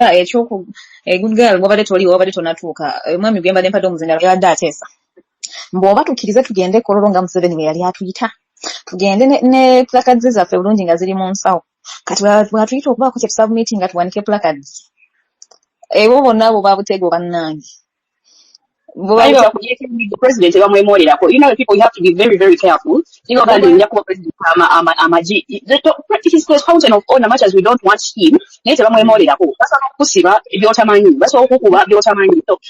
ekyoku good girl wabadde toli wabadde tonatuuka mwami byembadde mpadde omuzindalo yabadde ateesa mbw'oba tukkirize tugende kololo nga Museveni bwe yali atuyita tugende ne placards zaffe bulungi nga ziri mu nsawo kati bwatuyita okubaako kye tusubmiti nga tuwanike placards ebo bonna abo babuteego bannange president bamwemoolerako. You know, people, you have to be very, very careful. You know, president he's the fountain of honor, much as we don't want him. So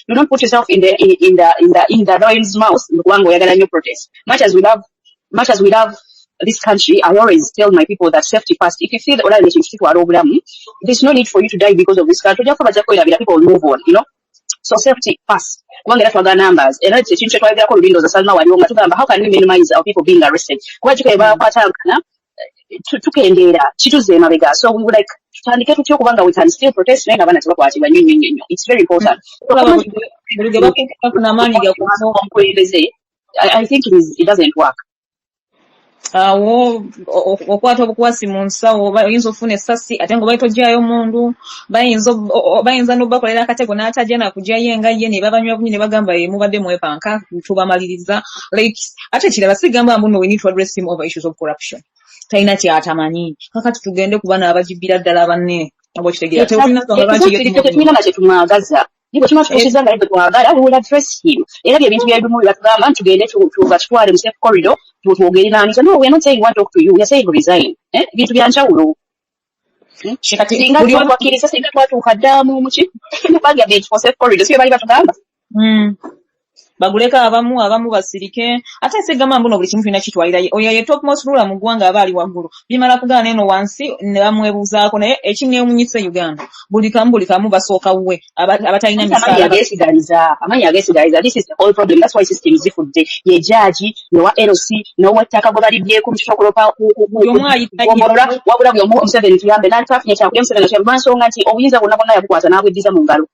you don't put yourself in the lion's mouth. Much as we love this country, I always tell my people that safety first. If you feel the other relationship, there's no need for you to die because of this country. People will move on, you know. So safety first. Kubanga twaga numbers. Era ekintu kyetwayogera Windows asalina waliwo nga tugamba how can we minimize our people being arrested? Kuba kikeba kwatangana tukendeera kituze emabega. So we would like tutandike tutyo kubanga we can still protest naye ng'abaana tebakwatibwa nnyo. It's very important. I think it doesn't work. Awo okwata obukwasi mu nsawo bayinza ofuna essasi ate ngo bayitojjayo mundu bayinza n'obakolera akatego n'atajja nakugjayo enga ye ne babanywa bunyi ne bagamba ye mubadde mwepanka tubamaliriza like ate kiraba sigamba mbuno we need to address him over issues of corruption talina kyatamanyi kakati tugende kuba n'abajibbira ddala banne abo kitegeera tetulina na kyetumwagaza Nibo chima tukusizanga ebe twagala we will address him. Era byebintu byabimu byatugamba tugende tubatwale mu safe corridor tuogere nani. So no, we are not saying we want to talk to you. We are saying resign. Bintu byanjawulo. Kati singa twakiriza singa twatuukaddamu mu ki bagya bench for safe corridor sibe bali batugamba. Baguleka abamu basirike ate segamba mbuno buli kimu fina kitwalira oyo ye top most ruler mu ggwanga abali waggulu bimala kugana eno wansi ne bamwebuzaako naye ekimye omunyise Uganda buli kamu basooka we abatalina misaala amanyi agesigaliza. This is the whole problem. That's why system is different. Ye judge ne wa LC no wattaka go balibyeko mu kitokolopa wabula byo Museveni tuyambe n'atafunye kyakulya Museveni kyamba nsonga nti obuyinza bwonna yabukwata n'abweddiza mu ngalo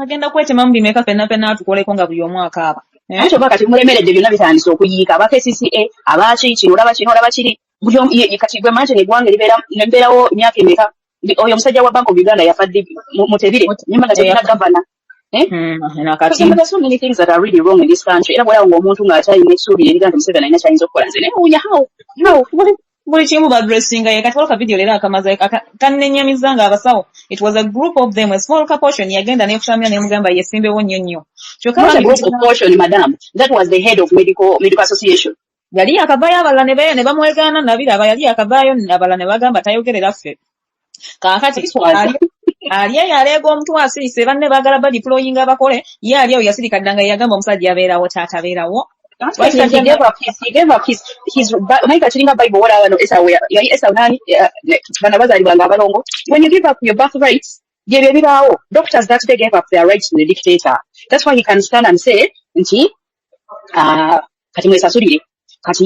agenda kwetema mu bimeka fenna atukoleko nga buli omu akaaba Acho bakati mulemeredde byonna bitandise okuyiika aba KCCA abaaki kino olaba kiri buli omu kati gwe manje ne gwange nembeerawo emyaka emeka oyo omusajja wa Bank of Uganda yafadde Mutebire nyuma nga teyina governor There's so many things that are really wrong in this country. Era bwala ng'omuntu ng'akyalina ekisuubi eriganda Museveni alina kyayinza okukola nze naye wunya how buli kimu badressinga ye kati waka video lera akamaza kannenyamizanga abasawo. It was a group of them, a small proportion yagenda n'ekutamya n'emugamba yesimbewo nnyo kyokka group of portion madam that was the head of medical association yali akavaayo abalala ne bamwegaana nabiraba yali akavaayo abalala ne bagamba tayogerera ffe kaakati ali yaleega omuntu asirise banne baagala badeployinga bakole ye ali awo yasirika ddanga yagamba omusajja abeerawo taatabeerawo he gave up his like achiringa Bible wala no esa nani bana bazalibanga abalongo when you give up your birthright gye bibaawo doctors that they gave up their rights to the dictator. That's why he can stand and say nti kati mwesasulire kati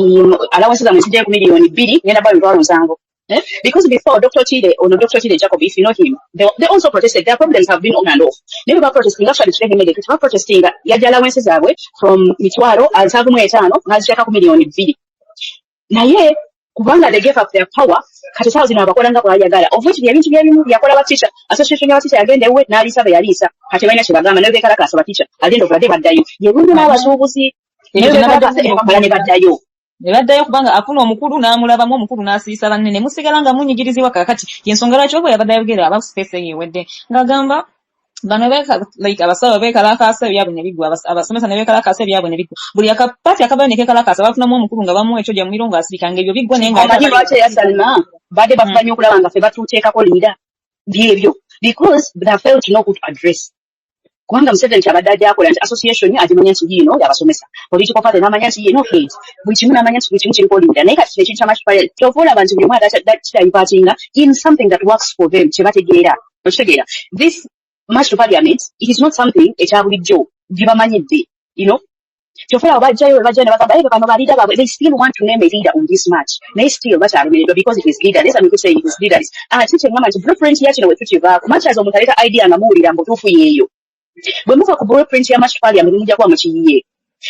allowance za mwesije ku milioni 2 ngenda bayo ntwalo nsango because before Dr. Chide Jacob, if you know him, they also protested. Their problems have been on and off. Never about protesting. Actually, today he made it. About protesting. Yaja allowances zabwe from mitwaro alsagu mu 5 nazishaka ku milioni 2. Naye kubanga they gave up their power kati sawo zino abakolanga kwayagala of which byebintu byebimu byakola batisha association y'abatisha yagende we n'alisa be yalisa kati balina kibagamba nayo bekalakasa batisha agenda okudde baddayo yebundi n'abasuubuzi ne baddayo nebaddayo kubanga afuna omukulu n'amulabamu omukulu n'asirisa banne ne musigala nga munyigirizibwa kakati yensonga lwaki obwe yabadde ayogera aba space eyewedde ng'agamba bano like abasawo beekalakaasa ebyabwe ne biggwa abasomesa ne beekalakaasa ebyabwe ne biggwa buli akapati akabayo ne keekalakaasa bafunamu omukulu nga bamuwa ekyo gya muliro ng'asirika ng'ebyo biggwa naye ng'amanyi lwaki eyasalina badde bafumanyi okulaba nga ffe batuteekako liida byebyo because they failed to know who to address. Kubanga Museveni kyabadde ajakola nti association agimanya nti yiino yabasomesa political party n'amanya nti yiino hate buli kimu n'amanya nti buli kimu kiriko linda naye kati ekintu ky'amashipaye kyova olaba nti buli omu kitayipatinga in something that works for them kye bategeera okitegeera this march to parliament it is not something ekya bulijjo gye bamanyidde you know kyova olaba bajjayo ne bagamba bano baliida baabwe they still want to name a leader on this match naye still bakyalumiridwa because it is leaderless and we could say it is leaderless ate kyengamba nti blueprint yakino we tukivaako match as omuntu aleeta idea nga muwulira mbutuufu yeeyo bwe muva ku blueprint ya match parliament mujja kuba mukiyiye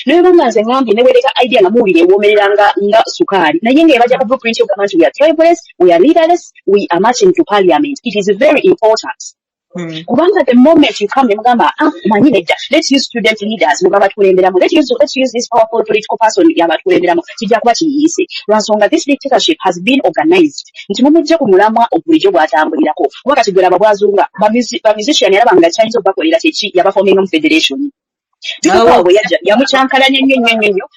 naye banga nze ngambye ne weereka idea nga muwulire ewoomerera nga sukaali naye ng'ebajja ku blueprint yogamba nti we are tribeless we are leaderless we are marching to parliament. It is very important Kubanga the moment you come mugamba manyi nedda, let's use student leaders mugabatulemberamu, let's use this powerful political person yabatulemberamu, kijja kuba kiyise lwansonga this dictatorship has been organized nti mumujja ku mulamwa obulijjo bwatambulirako wakati gwe laba bwazunga ba musician yalabanga kyayinza okubakolera kyeki yabaforminga mu federation. People power bwe yajja yamucyankalanya nnyo.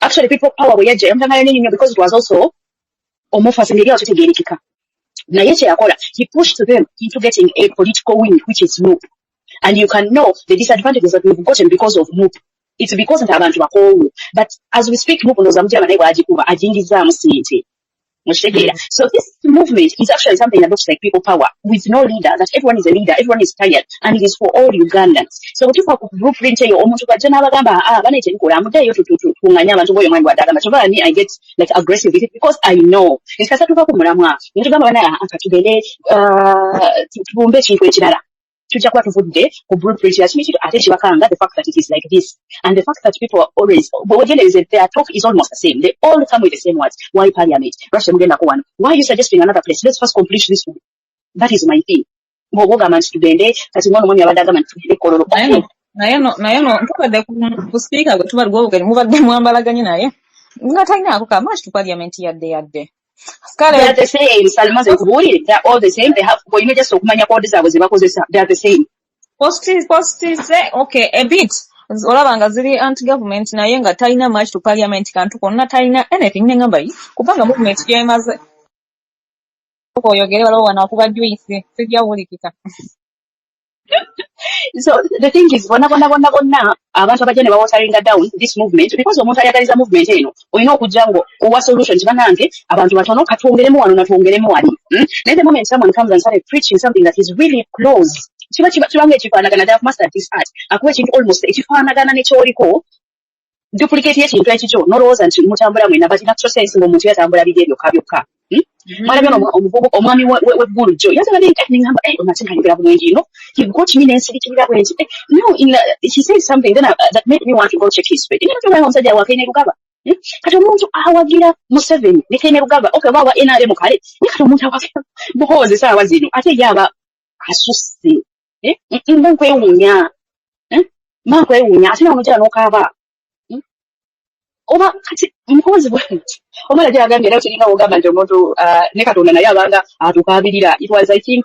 Actually people power bwe yajja yamucyankalanya nnyo because it was also almost ngeri otegeerekeka. Naye kyeyakola, he pushed them into getting a political win, which is MOOP. And you can know the disadvantages that we've gotten because of MOOP. It's because nti abantu bakoowu. But as we speak, MOOP ndowooza mujaba naye bw'agikuba agingizaamu ssente. So this movement is actually something that looks like people power with no leader, that everyone is a leader, everyone is tired, and it is for all Ugandans. So what you call blueprint eyo omuntu bajja n'abagamba bane kyenkola amuddeeyo tunganya abantu boyo mwani wadagamba kyova ni I get like aggressive with it because I know esikasa tuva ku mulamwa nitugamba bana akatugende tubumbe ekintu ekirala tujja kuba tuvudde ku blueprint ya kino ate kibakanga the fact that it is like this and the fact that people are always their talk is almost the same. They all come with the same words. Why parliament? Russia mugenda ku one. Why are you suggesting another place? Let's first complete this one. That is my thing. Government tugende kati mwana mwanya abadde agamba tugende kololo. naye no tukadde ku speaker gwe tuba lwogere mubadde mwambalaganye naye nga talinaako kamaaki tu parliament yadde They are the same. Salma Zekubuulire, they are all the same. They have boyine just okumanya code zaabwe ze bakozesa. They are the same. Post okay a bit olaba nga ziri anti government naye nga talina much to parliament kantu konna talina anything nengamba yi kupanga movement yemaze oyogere waliwo wanakuba juice sijja wulikika. So the thing is, bonna abantu abajja ne bawateringa down this movement because omuntu ayagaliza movement eno olina okujja ngo owa solution kibanange abantu batono katwongeremu wano natwongeremu wali. Then the moment someone comes and started preaching something that is really close kibange ekifaanagana they have mastered this art akuba ekintu almost ekifaanagana nekyoliko duplicate yekintu ekikyo nolowooza nti mutambula mwena but in actual sense ng'omuntu yatambula biri byokka. Mwala byona omwami w'eggulu jjo yazala ngamba onasinga njogera bulungi ino he got me n'ensirikirira bwenzi no he said something then that made me want to go check his page nina omusajja wa Kenya Lugaba kati omuntu awagira Museveni ne Kenya Lugaba okay baba NRM kale kati omuntu awagira muhooze saawa zino ate yaba asusse nkwewuunya mankwewuunya ate n'omujjala n'okaaba oba kati muhoozi bwenzi omala gyagambye era tulina ogamba nti omuntu ne Katonda naye abanga atukaabirira it was I think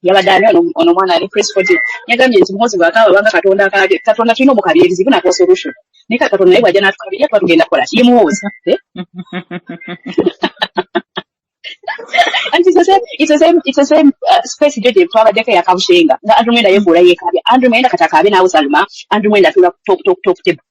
yabadde ani ono mwana ali press for yagambye nti muhoozi bw'akaaba abanga Katonda akaabye Katonda tulina omukabirizi buna kwa solution ne Katonda naye bw'ajja n'atukabirira tuba tugenda kukola ki ye muhoozi and it's the same space joje twabaddeko yakabushenga nga Andrew Mwenda yebuula yeekabya Andrew Mwenda kati akaabe naawe Salma Andrew Mwenda atula top table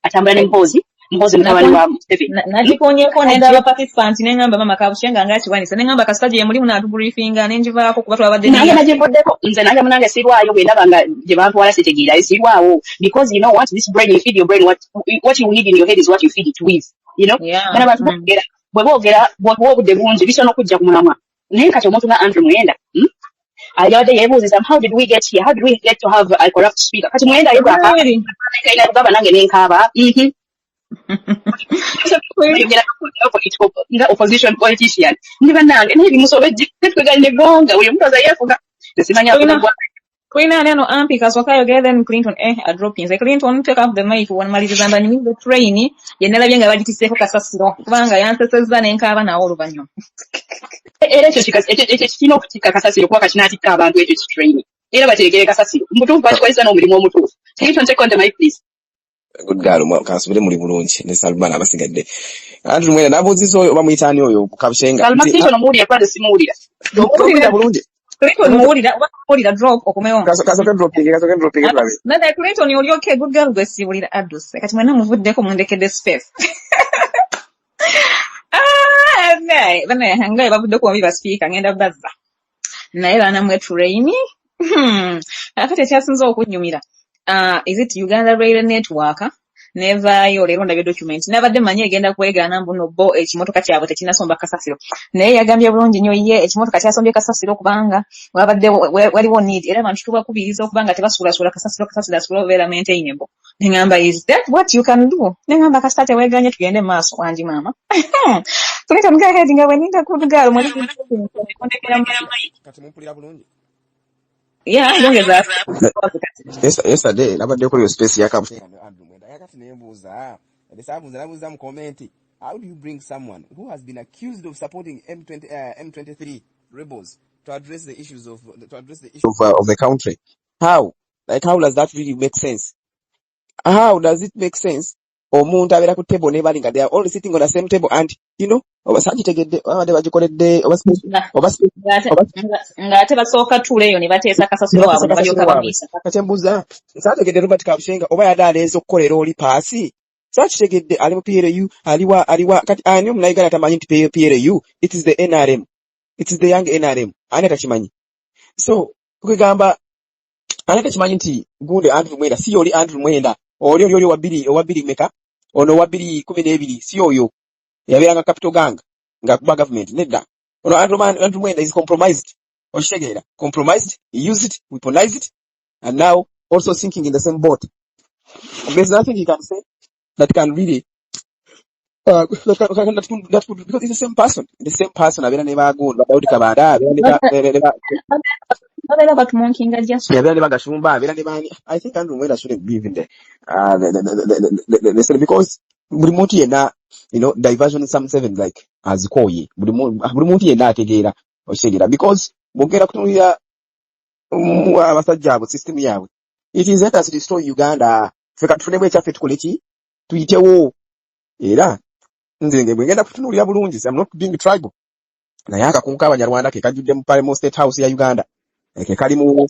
atambula ne muhoozi mutabani wa Museveni nagikonyeeko nendaba participant nengamba mama kabushenga ngaakiwanisa nengamba kasita gye mulimu n'atubrifinga nenjivaako kuba twabadde naye nagivuddeko nze nange munange sirwayo bwe ndaba nga gye bantwala sitegeerayo sirwawo because you know what this brain you feed your brain what you need in your head is what you feed it with you know bana bantu boogera bwe boogera bw'obudde bungi bisobola okujja ku mulamwa naye kati omuntu nga Andrew Mwenda yabadde yeebuuziza how did we get here how did we get to have a corrupt speaker kati Mwenda yebwakaina Lugaba nange nenkaaba nga opposition politician ndi bannange naye bimusobejje tetwegalina egonga buli omuntu aza yeefuga tesimanya Queen ano ampi kaswaka yogera then Clinton a drop in Clinton take off the mic wanmaliriza mba ni the train yenalabye nga bagitiseeko kasasiro kubanga yansesezza nenkaaba nawo oluvannyuma era ekyo kirina okutikka kasasiro kuba kakinatikka abantu ekyo kitrain era baterekere kasasiro mutuufu bakikozesa n'omulimu omutuufu Clinton take on the mic please. Good girl kansubire muli bulungi ne Salman abasigadde Andrew Mwenda nabuuziza oyo bamuyitaani oyo kabushenga Salman Clinton omuwulira kwade simuwulira okuwulira bulungi Clinton muwulira drop okumewo kasoke dropping brabe nada Clinton oli okay good girl gwe siwulira address kati mwena muvuddeko mundekedde space bana hangaye bavuddeko babi ba speaker ngenda bazza naye bana mwe train akati ekyasinza okunyumira is it Uganda Rail Network nevaayo leero ndabye document nabadde manyi egenda kwegaana mbuno bo ekimotoka kyabwe tekinasomba kasasiro naye yagambye bulungi nnyo ye ekimotoka kyasombye kasasiro kubanga wabadde waliwo need era abantu tubakubiriza okubanga tebasuulasuula kasasiro asula obeera maintainable nengamba is that what you can do nengamba kasita teweeganye tugende maaso wangi maama tuleta mugaa heading nga bweninda kudugaalo mwali kati mumpulira bulungi Yeah, yongeza. Yesterday nabadde ko yo space ya Kabusenga ne Andrew Mwenda yakati nembuuza nabuuza mu comment, how do you bring someone who has been accused of supporting M23 rebels to address the issues of the country? How does that really make sense? How does it make sense? Omuntu abeera ku table ne bali nga they are all sitting on the same table and obasakitegedde abadde bagikoledde Ngate basooka tule eyo ne bateesa kasasiro waabwe ne balyoka bamuyisa. Katembuza saategedde Robert Kabusenga oba yadde aleeze okukolera oli paasi. Saakitegedde ali mu PLU aliwa kati ani omunaigala tamanyi nti PLU it is the NRM, it is the young NRM, ani atakimanyi. So kwegamba ani atakimanyi nti gundi Andrew Mwenda si oli Andrew Mwenda oli owabiri meka ono owabiri 12 si oyo yabeeranga capital gang nga kuba government nedda. Ono Andrew Mwenda is compromised. Oshegera compromised, he used it, weaponized it, and now also sinking in the same boat. There's nothing he can say that can really that could, because it's the same person abera ne bagunda Daudi Kabanda Babera batumonkinga just. abera ne bagashumba abera ne bani. I think Andrew Mwenda shouldn't be even there. Because buli muntu yena diversion some 7 like azikoye buli muntu yena ategeera oshegera because mugera kutunira abasajja abo system yaabwe. It is let us destroy Uganda. Feka tufunemu ekyaffe tukole ki tuyitewo. Era nze bwengenda kutunulira bulungi, I'm not being tribal, naye akakunka abanyarwanda ke kajjudde mu Parliament State House ya Uganda ke kali mu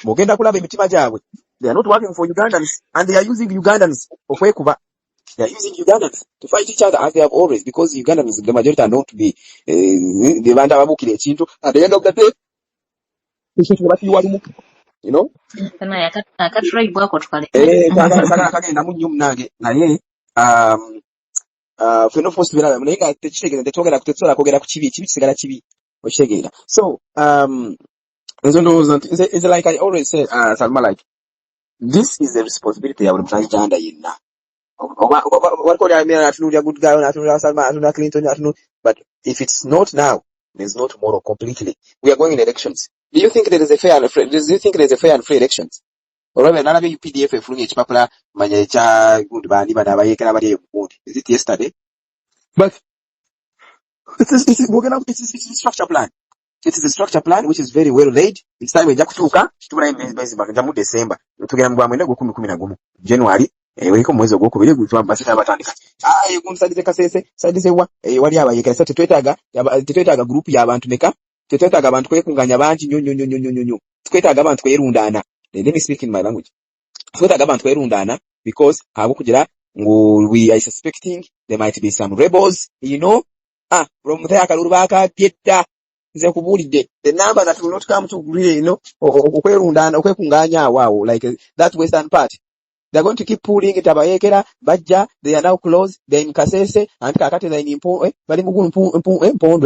mugenda kulaba emitima gyabwe. They are not working for Ugandans and they are using Ugandans okwekuba. They are using Ugandans to fight each other as they have always, because Ugandans, the majority, are known to be the banda babukire ekintu. At the end of the day, Kana yakatrai bwako tukale. Kagenda mu nnyo munange naye feno force bira naye nga tekitegeeza tetwogera kwogera ku kibi kisigala kibi okitegeera. So nzo ndowooza nti is like I always say, Salma, like this is the responsibility ya buli Uganda yenna. Good guy, Salma, Clinton, but if it's not now, there's no tomorrow completely. We are going in elections. Do you think there is a fair and free elections? Olwebe nalabye UPDF efulumye ekipapula manya ekya gundi bandi bana abayekera bali egundi. Is it yesterday? But it's a structure plan. It is a structure plan which is very well laid. It's time ejja kutuuka tubula emezi bakaja mu December. Tugenda mu bwamwenda gwo 10 January. Weliko mwezi ogwokubiri gutwamba sita abatandika. Gundi sadize kasese sadize wa wali abayekera sate twetaaga group y'abantu meka. Twetaaga abantu kwekunganya bangi nnyo. Twetaaga abantu kwerundaana. Let me speak in my language. Twetaaga abantu kwerundaana because habukugira ngu we are suspecting there might be some rebels, from there akalulu bakabyedda. Nze kubulidde the number that will not come to really, okwerundaana okwekunganya awo like that western part. They are going to keep pulling it abayekera bajja. They are now close. They in Kasese and kakati they in bali mugulu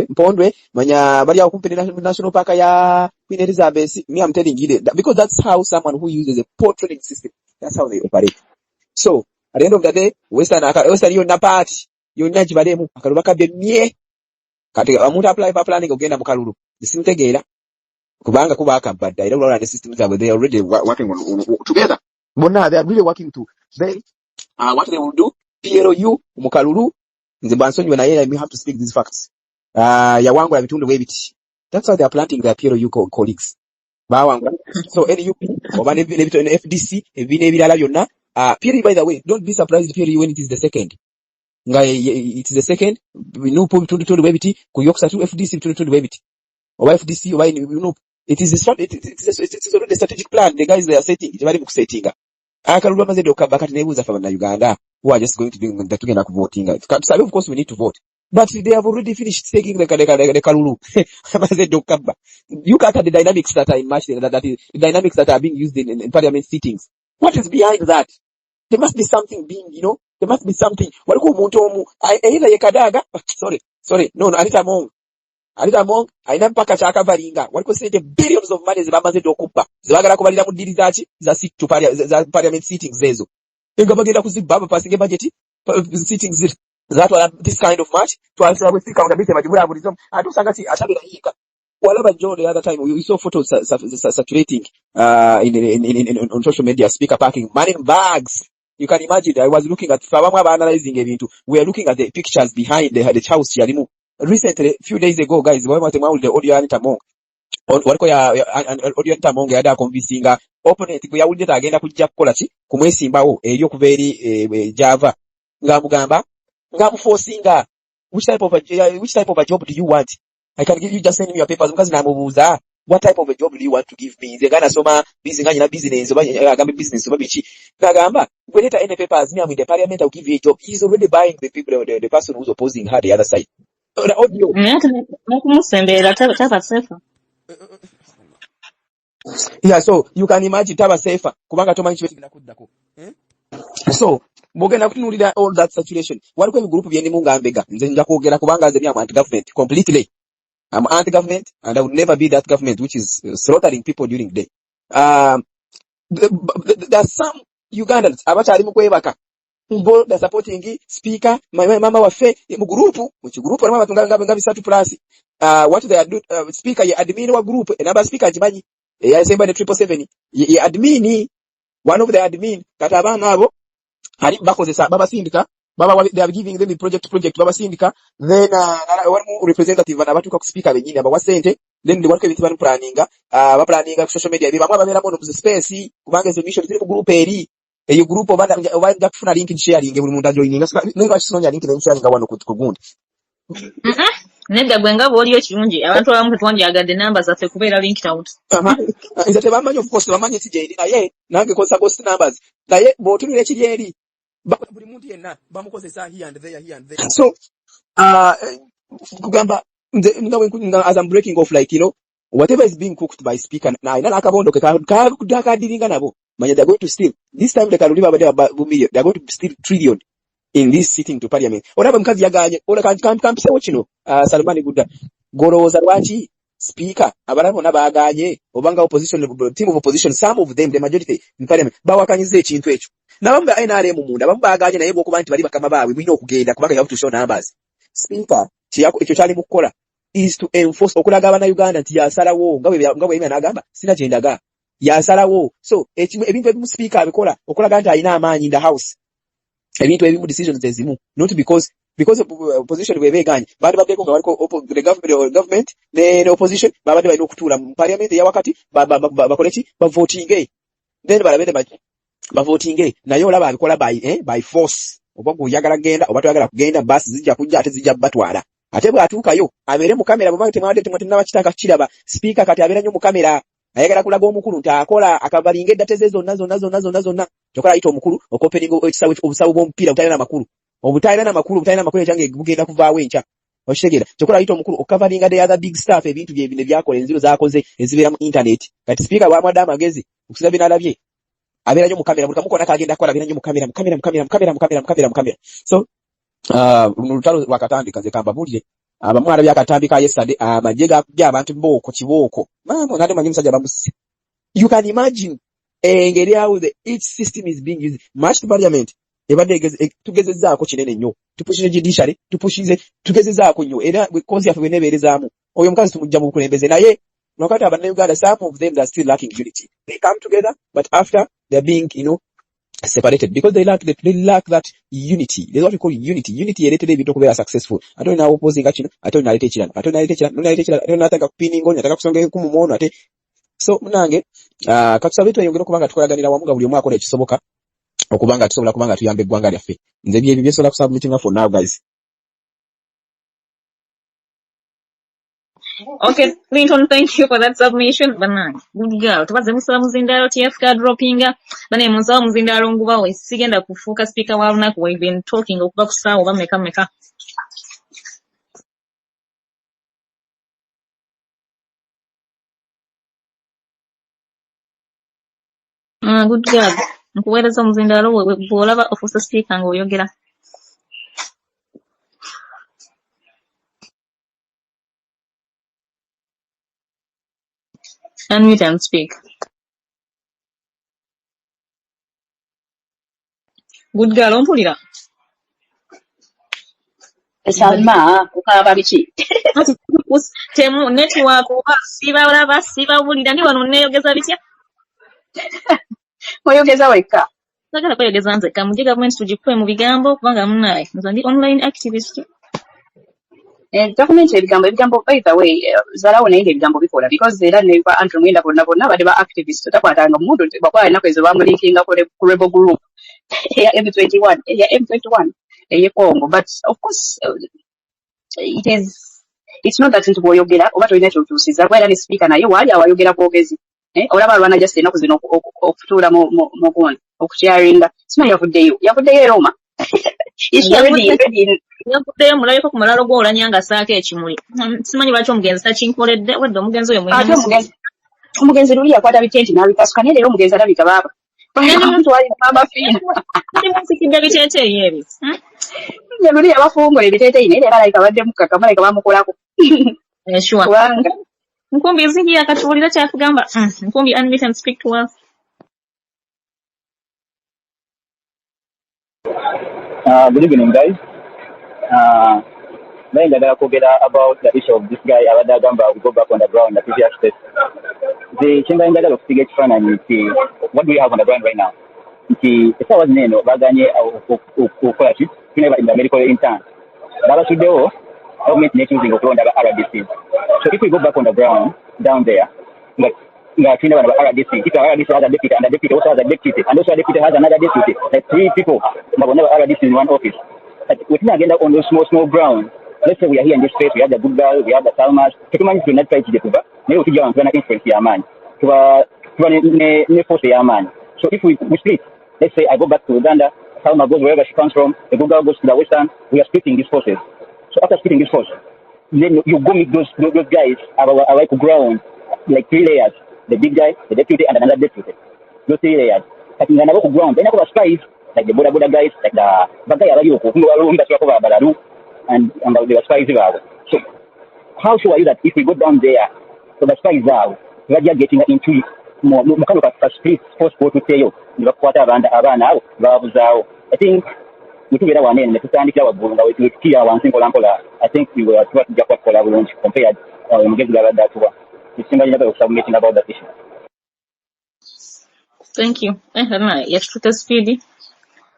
mpondwe manya bali akumpi national park ya Queen Elizabeth. Me, I'm telling you that because that's how someone who uses a portraiting system, that's how they operate. So at the end of the day, western yonna party yonna gibalemu akaluba kabye kati omuntu apply for planning ogenda mu kalulu simutegeera kubanga kuba akabadda era ulala the systems that they are already working on together. Bonna they are really working to then what they will do PLU mu kalulu nze bansonyiwe naye I have to speak these facts. Yawangula bitundu bwebiti. That's how they are planting their PLU colleagues. Bawangula. So NUP oba ne FDC ebine ebirala byonna. PLU, by the way, don't be surprised PLU when it is the second. It is the second. We know bitundu bwebiti kuyokusatu FDC bitundu bwebiti. Oba FDC oba it is already a strategic plan. The guys they are setting. Jabali mukusettinga. Akalulu amaze dokaba kati nebuuza fa bana Uganda who are just going to be tugenda ku voting. Of course we need to vote. But they have already finished taking the kalulu. Amaze dokaba. You look at the dynamics that are in match, the dynamics that are being used in parliament sittings. What is behind that? There must be something being, there must be something. Waliko omuntu omu either yekadaga, no, Anita Mong, aina mpaka kyakavalinga. Waliko sente billions of money zibamaze okuppa. Zibagala kubalira mu diri za parliament sittings ezo. Enga bagenda kuzibba passing budget sittings that were this kind of match. Twasaba we speak accountability majibula abulizo. Atusanga si atabira yika. Whatever Joe the other time we saw photos circulating on social media, speaker packing, money in bags. You can imagine. I was looking at analyzing it. We are looking at the pictures behind the house. Recently, a few days ago, guys, the audio antamong waliko ya audio antamong yada convincing opponent gwe yawulira agenda kujja kukola ki kumwesimbawo eri okuva eri Java ng'amugamba ng'amuforcinga which type of a job do you want? I can give you, just send me your papers because namubuuza what type of a job do you want to give me? Nze gana soma business ngina business oba agambe business oba bichi ngagamba when later any papers me I'm in the parliament I'll give you a job. He's already buying the people the person who's opposing her the other side. The audio. Yeah, so you can imagine taba safer kubanga tomanyi kibegenda kuddako. So mugenda kutunulira all that saturation. Waliko group byendimu ngambega nze nja kwogera kubanga nze anti government completely. I'm anti-government, and I would never be that government which is slaughtering people during the day. There are some Ugandans abachali mukwebaka mbo da supporting speaker mama wafe mu group mama batunganga bisatu plus what they are do speaker ya admin wa group enaba speaker ajimanyi ya semba ne 777 ya admin one of the admin kata abana abo ali bakozesa baba sindika baba they are giving them the project baba sindika then one representative abatuka ku speaker benyine aba wasente then the work with ban planning ba planning ku social media bamwe babera mu space kubanga izo mission ziri ku group eri eyo group obanga kufuna link sharing buli muntu ajoininga nenga kisisonya link ne sharing wano ku gundi nedda gwenga boli ekirungi abantu abamu twandi agadde numbers zaffe kubeera linked out nze tebamanyi of course bamanyi tijeri naye nange kosa ghost numbers naye botunire kiri eri buli muntu yenna bamukozesa here and there so kugamba as I'm breaking off like whatever is being cooked by speaker na ina akabondo kadiringa nabo manya they're going to steal this time they are going to steal trillion in this sitting to parliament olaba mkazi yaganye ola kampise wachino Salmani Gudda goroza lwaki speaker abalabo nabaganye obanga opposition team of opposition some of them the majority in parliament bawakanyize ekintu ekyo nabamba NRM munda bambaganye naye bokuba nti bali bakama bawe mwino okugenda kubanga you have to show numbers speaker kiyako ekyo kyali mukola is to enforce okulaga abana Uganda nti yasalawo ngabwe ime nagamba sina kyendaga yasalawo so ebintu ebimu speaker abikola okulaga nti alina amaanyi in the house ebintu ebimu decisions ezimu not because opposition webeganye bali bageko nga waliko the government ne opposition babade balina okutuula mu parliament ya wakati bakoleki bavoting then balabede bavoting naye olaba abikola by force obago yagala genda oba toyagala kugenda basi zijja kujja ate zijja batwala ate bwatuukayo abere mu kamera bwe temwadde tinabakitaka kiraba speaker kati abera nnyo mu kamera ayagala kulaga omukulu ntakola akavalinga eddate zonna tokola ayita omukulu okopening ekisawe obusawo bw'omupiira butalina makulu ekyange bugenda kuvaawo enkya okitegeera tokola ayita omukulu okavalinga the other big stuff ebintu bye byakola enziro zakoze ezibeera mu internet kati speaker bwamwadde amagezi okusiza binalabye abeera nnyo mu kamera buli kamukona kagenda kukola abeera nnyo mu kamera so lutalo lwakatandika nze kambabulire abamwala byakatambika yesterday amagye gakubya abantu kibooko mama nade manyi musajja bamusi you can imagine engeri how each system is being used match parliament ebadde tugezezaako kinene nnyo tupushize judiciary tugezezaako nnyo era cause yaffe bwenebeerezaamu oyo mukazi tumujja mu bukulembeze naye wakati Uganda some of them are still lacking unity they come together but after they're being separated because they lack that unity. There's what we call unity eretere ebintu okubeera successful ate na opposing kino ate na lete kirano ate nataka kupinning nataka kusonga ku mumono ate so munange katusaba tweyongera okubanga tukolaganira wamu buli omwaka ekisoboka okubanga tusobola kubanga tuyambe eggwanga lyaffe nze bye byesobola kusubmitting for now guys. Okay, Clinton, thank you for that submission. Bana, good girl. Tubaze musaba muzindalo TF card droppinga. Bana musaba muzindalo nguba we sigenda kufuka speaker wa lunaku we've been talking okuba kusawo bameka. Good girl. Nkuweereza muzindalo we bw'olaba ofuusa speaker ng'oyogera. Unmute and speak. Good girl, ompulira. Salma, kukaaba biki? temu network oba sibalaba sibabulira ndi wano neeyogeza bitya oyogeza wekka sagala kweyogeza nzekka mujje gavumenti tugikuwe mu bigambo kubanga munaye nze ndi online activist gavumenti ebigambo by the way zalawo naye ebigambo bikola because era ne ba Andrew Mwenda bonna badde ba activist takwatanga omuntu bakwala ennaku ezo bamulinkinga ku rebel group eya M21 eye Congo but of course it's not that nti bw'oyogera oba tolina ky'otuusiza kuba era ne speaker naye waali awayogera bwogezi olaba alwana just ennaku zino okutuula mu gundi okukyaringa simanyi yavuddeyo e Roma yavuddeyo mulabeko ku mulalo gw'olanyanga saako ekimuli simanyi lwaki omugenzi takinkoledde wadde omugenzi oyo omugenzi luli yakwata bitenti n'abikasuka naye leero omugenzi alabika baaba abantu walina amafiina ndimusikidde biteeteeyi ebyo nze luli yabafungula ebiteeteeyi naye leero alabika badde mukaka malayika bamukolako sure kubanga Nkumbi zingi akatuulira kyakugamba Nkumbi unmute and speak to us. Good evening, guys. Then I forget about the issue of this guy, Avada Gamba, we go back on the ground, the previous test. The chamber in the Stigate Fan and see what do we have on the ground right now. See, if I was named Bagani or Flashes, never in the medical intern. That should do. How many nations in the RDC? So if we go back on the ground down there, like RDC, if RDC has a deputy and the deputy also has a deputy, and also a deputy has another deputy, like 3 people, but whenever RDC in one office. Like, we can agenda on those small ground. Let's say we are here in this space, we have the good girl, we have the Salmas. Take money to not try to get over. Maybe we can influence your man. To force your man. So if we split, let's say I go back to Uganda, Salma goes wherever she comes from, the good girl goes to the western, we are splitting these forces. So after splitting this force, then you go meet those guys are like ground, like 3 layers. The big guy, the deputy, and another deputy. Those 3 layers. Like in another ground, then I have spies, like the Buddha guys, like the Bagaya Balaru, and the spies. So how sure are you that if we go down there, so the spies are getting into more split force to say you quarter around I think we took one in the stand with Kia one single ampola. I think we were trying to get compared that one. It's never submitting about that issue. Thank you.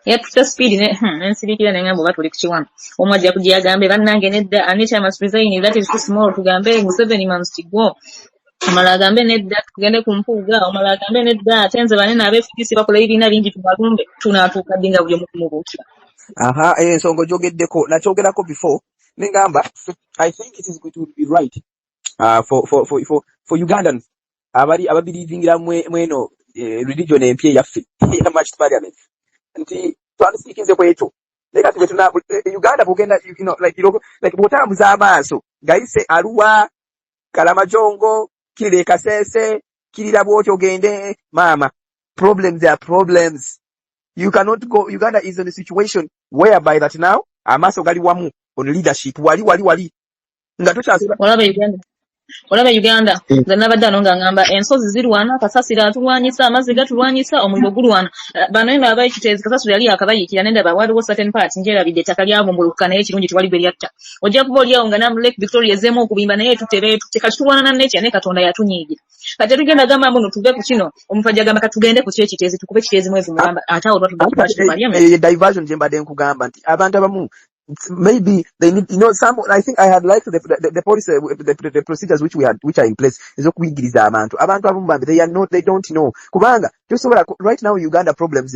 Yatuta speed nsirikira nengamba oba tuli kukiwano omu ajja kujja agambe bannange nedda anytime must resign that is too small tugambe Museveni must go omala agambe nedda tugende ku mpuuga omala agambe nedda ate nze banene abeefugisi bakola ebibiina bingi tubalumbe tunaatuuka ddi nga buli omu kumubuukira ensonga ogyogeddeko nakyogerako before nengamba I think it is going to be right for Ugandans ababirivingira mweno religion empya eyaffe ya matched parliament nti twandisiikize ku ekyo leka tube tuna Uganda bugenda like bwotambuza amaaso gayise Arua Kalamajongo kirire Kasese kirira bwotyo ogende mama problems are problems. You cannot go. Uganda is in a situation whereby that now amaaso gali wamu on leadership wali nga tukyasula olaba Uganda nze nabadde ano nga ngamba ensozi zirwana kasasira atulwanyisa amazzi gatulwanyisa omuliro gulwana bano eno abayikiteezi kasasira yali akabayiikira nendaba waliwo certain part njerabidde ettaka lyavumbulukuka naye ekirungi tewali gwe lyatta ojja kuba oliawo nga namu Lake Victoria ezeemu okubimba naye tutebeetute kati tulwana na nature ne Katonda yatunyiigira kati tugenda gamba muno tuve ku kino omufajja gamba katugende ku kyekiteezi tukube ekiteezi mwezi mulamba ate awo diversion gye mbadde nkugamba nti abantu abamu maybe they need, some, I think I had liked the policy, the procedures which are in place. Abantu abamu they don't know. Kubanga, right now Uganda problems,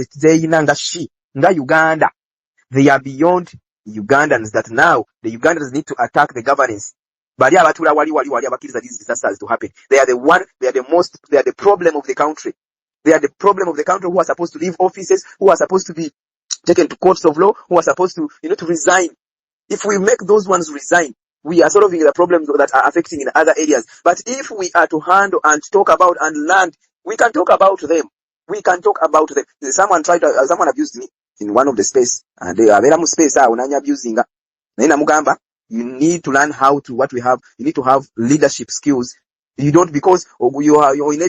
nga Uganda. They are beyond Ugandans that now the Ugandans need to attack the governance. Bali abatula wali abakiriza these disasters to happen. They are the problem of the country. They are the problem of the country who are supposed to leave offices, who are supposed to be taken to courts of law, who are supposed to, to resign. If we make those ones resign, we are solving the problems that are affecting in other areas. But if we are to handle and talk about and land, we can talk about them. Someone abused me in one of the space, and they are space, abusing. You need to learn what we have. You need to have leadership skills. You don't, because you're in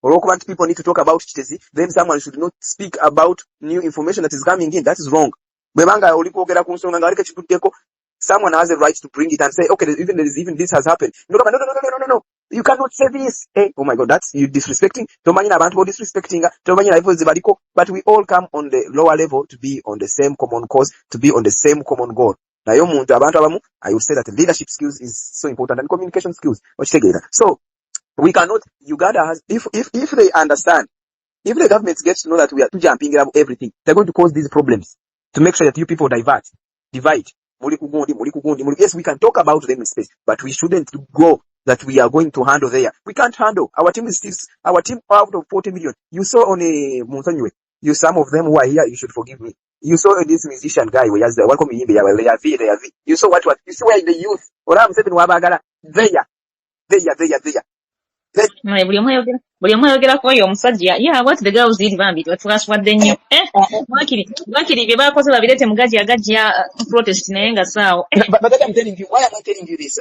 or people need to talk about it, then someone should not speak about new information that is coming in. That is wrong. someone has a right to bring it and say, okay, even this has happened. No. You cannot say this. Hey, oh my God, that's you disrespecting. Disrespecting. But we all come on the lower level to be on the same common cause, to be on the same common goal. I would say that leadership skills is so important and communication skills. So we cannot, Uganda has, if they understand, if the government gets to know that we are jumping up everything, they're going to cause these problems to make sure that you people divide. Yes, we can talk about them in space, but we shouldn't go that we are going to handle there. We can't handle. Our team is still, our team out of 40 million. You saw on a Montanue. Some of them who are here, you should forgive me. You saw this musician guy who has the welcome in there. You saw what you see where the youth, or I'm saying, there. buli omu ayogerako oyo omusajja what the girls did bambi twaswadde nnyo wakiri bye bakoze babireete mugaji agajja protest naye nga saawo but that I'm telling you, why am I telling you this?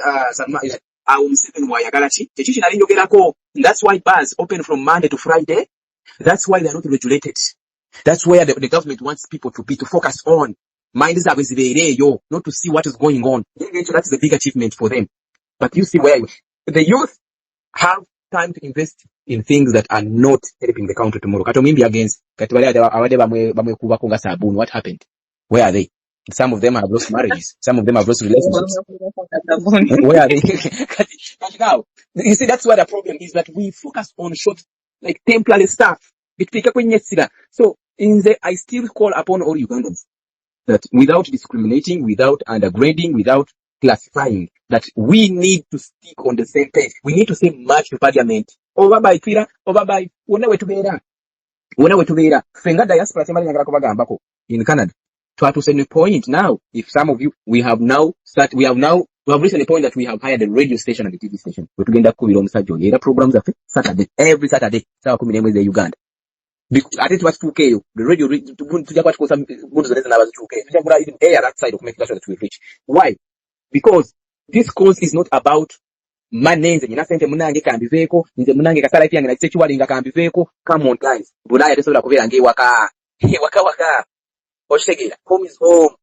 That's why bars open from Monday to Friday. That's why they're not regulated. That's where the government wants people to focus on. Mind is not to see what is going on. That's the big achievement for them. But you see where the youth have time to invest in things that are not helping the country tomorrow. What happened? Where are they? Some of them have lost marriages. Some of them have lost relationships. Where are they? Now, you see, that's what the problem is, that we focus on short, like temporary stuff. So, I still call upon all Ugandans that without discriminating, without undergrading, without classifying, that we need to stick on the same page. We need to say much to Parliament. Over by Twitter, over by whenever to be Fenga diaspora in Canada. To a certain point now, if some of you, we have reached a point that we have hired a radio station and a TV station. We're together with programs Saturday, every Saturday. The Uganda. I think it was 2K. The radio air that side of make sure that we reach. Why? Because this cause is not about money. Come on, guys. Home is home.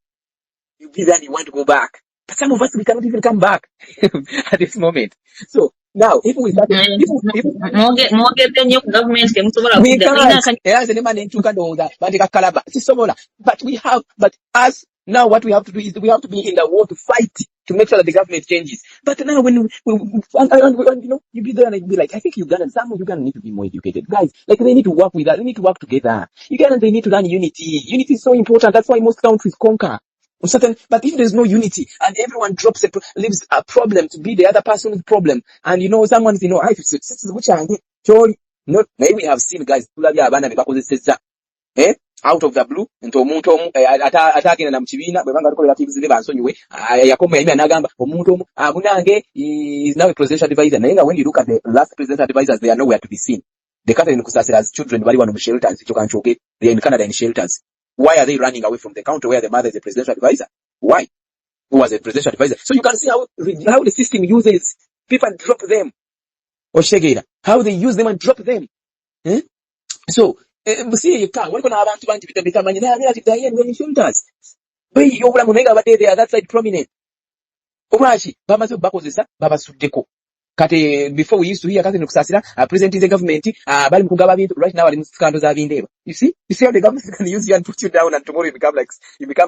You be there and you want to go back. But some of us, we cannot even come back at this moment. So now, if we start, but us now, what we have to do is we have to be in the war to fight to make sure that the government changes. But now, when you be there and you be like, I think some of Ugandans need to be more educated, guys. Like they need to work with us. They need to work together. Ugandans, they need to learn unity. Unity is so important. That's why most countries conquer. But if there's no unity and everyone leaves a problem to be the other person's problem, and someone's maybe we have seen guys out of the blue into omuntu atagenda na mkibiina bwe banga tukolera activities ne bansonyiwe yakoma yime anagamba omuntu abunange is now a presidential advisor naye nga when you look at the last presidential advisors, they are nowhere to be seen. The Catherine Kusasira's children bali wano mu shelters they are in Canada in shelters. Why are they running away from the country where the mother is a presidential advisor? Why? Who was a presidential advisor? So you can see how the system uses people and drop them. How they use them and drop them. So see, you can't. What can abantu bantu bitabikamanya na shelters? Hey, obulamu nenga abadde there that side prominent. Obwachi bamaze bakozesa babasuddeko. Kati before we used to hear Catherine Kusasira president is the government bali mukugaba bintu, right now ali mu scandals abindeba. You see how the government can use you and put you down and tomorrow you become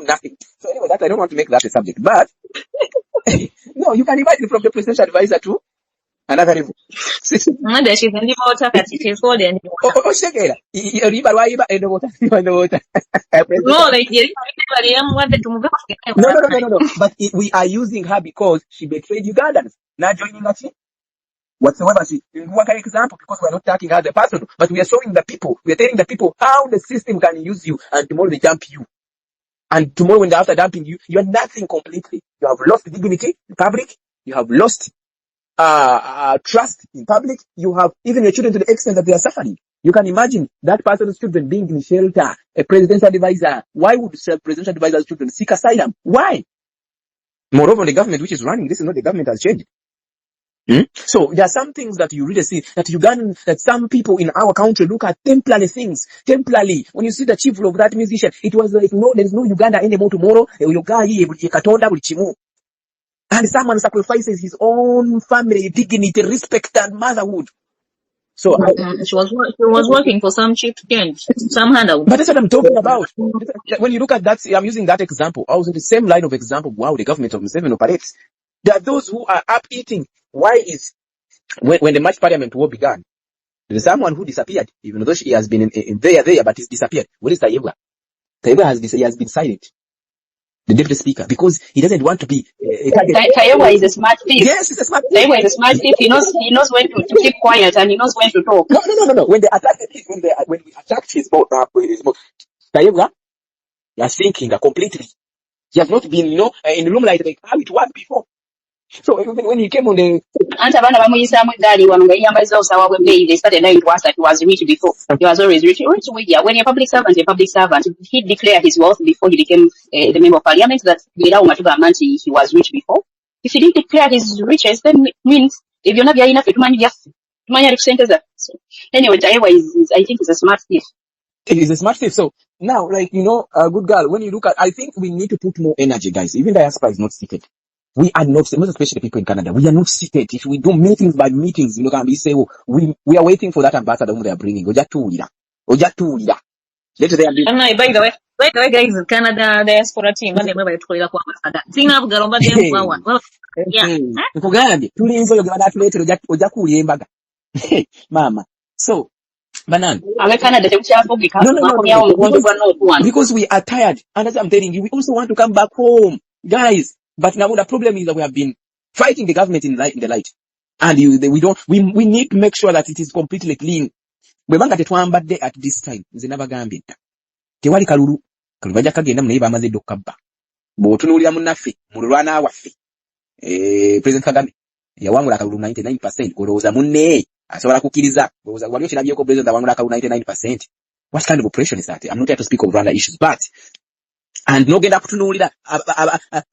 nothing. So anyway, that I don't want to make that a subject, but no, you can imagine from the presidential advisor to another level. she's in the water, she's holding the water. No, like no. But we are using her because she betrayed Ugandans. Not joining us. Whatsoever she work an example, because we are not taking her as a person, but we are showing the people, we are telling the people how the system can use you, and tomorrow they dump you. And tomorrow when after dumping you, you are nothing completely. You have lost dignity in public, you have lost trust in public, you have even your children to the extent that they are suffering. You can imagine that person's children being in shelter, a presidential advisor. Why would presidential advisor's children seek asylum? Why? Moreover, the government which is running this is not the government has changed. So there are some things that you really see that some people in our country look at temporary things. Temporarily, when you see the chief of that musician, it was like, no, there is no Uganda anymore tomorrow. And someone sacrifices his own family, dignity, respect, and motherhood. So she was working for some cheap change, some handout. But that's what I'm talking about. When you look at that, I'm using that example. I was in the same line of example. Wow, the government of Museveni operates. There are those who are up eating. Why is when the March Parliament war began, there is someone who disappeared, even though she has been in there, but he's disappeared. What is Tayebwa? Tayebwa has been silent. The deputy speaker, because he doesn't want to be. Tayebwa is a smart thief. Yes, he's a smart thief. Tayebwa is a smart thief. He knows when to keep quiet and he knows when to talk. No. When they attacked when we attacked his mouth, Tayebwa, he was thinking completely. He has not been, in the room like how it was before. So even when he came on the they started lying to us that he was rich before. He was always rich. When you're a public servant, he declared his wealth before he became the member of parliament. That he was rich before. If he didn't declare his riches, then it means if you're not enough to money, so anyway, I think he's a smart thief. He's a smart thief. So now, good girl, when you look at, I think we need to put more energy, guys. Even diaspora is not seated. We are not, most especially people in Canada, we are not seated. If we do meetings by meetings, can we say, we are waiting for that ambassador whom they are bringing. Oja tuulira. Let them be. By the way, guys, Canada diaspora team, when they were to kwa ambassador. Sina bugalomba dem kwa. Yeah. Nkugambye, tulinzo yoge banatuleetera oja kuulira embaga. Mama. So, Banan. Because we are tired. And as I'm telling you, we also want to come back home. Guys. But now the problem is that we have been fighting the government in the light. And we need to make sure that it is completely clean. Bwebanga tetwambadde at this time. Nze nabagambye dda. Tewali kalulu. Kalulu bajja kagenda mu naye bamaze dda okukabba. Bw'otunuulira munnaffe, mu lulwana waffe. President Kagame. Yawangula kalulu 99%. Olowooza munne asobola kukkiriza. Olowooza wali okirabyeko President awangula kalulu 99%. What kind of operation is that? I'm not here to speak of Rwanda issues, but and nogenda kutunuulira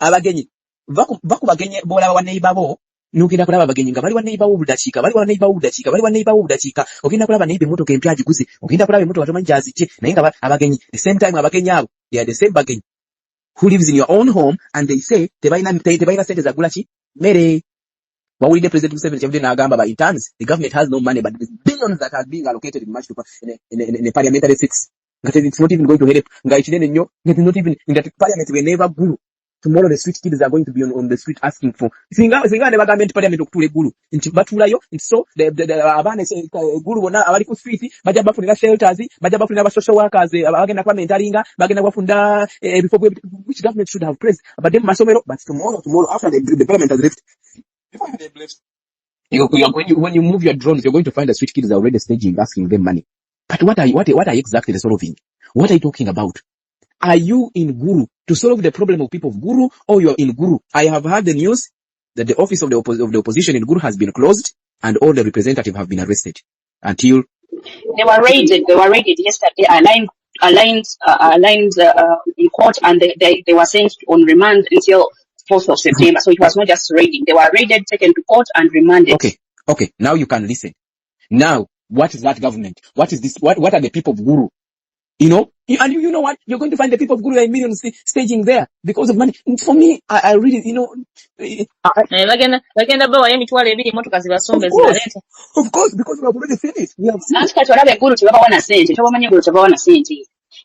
abagenyi bagenye bola wa neighbor bo nogenda kulaba abagenyi nga bali wa neighbor wo budakiika ogenda kulaba neighbor emotoka empya agiguze ogenda kulaba emotoka tomanyi gyazijje naye nga abagenyi the same time abagenyi abo they are the same bagenyi who lives in your own home and they say tebalina sente zagula ki mere wawulidde President Museveni kyavudde n'agamba ba interns the government has no money but there is billions that are being allocated in a parliamentary seats. It's not even going to help. It's not even in that parliament we never grew. Tomorrow the street kids are going to be on the street asking for. Singa never government parliament okutula eggulu. Nti batulayo. So the abane eggulu bona abali ku street bajja bafunira shelters, bajja bafunira social workers abagenda kwa mentalinga, bagenda bafunda before which government should have praised. But then masomero, but tomorrow after the parliament has left. Before they've left. When you move your drones, you're going to find the street kids are already staging, asking them money. But what are you exactly solving? What are you talking about? Are you in Guru to solve the problem of people of Guru, or you are in Guru? I have heard the news that the office of the opposition in Guru has been closed and all the representatives have been arrested until they were raided yesterday. Aligned in court, and they were sent on remand until 4th of September. So it was not just raiding; they were raided, taken to court, and remanded. Okay. Now you can listen. Now. What is that government? What is this? What are the people of Guru? And you know what? You're going to find the people of Guru are in millions staging there because of money. For me, I really, Of course, because we have already finished. We have seen.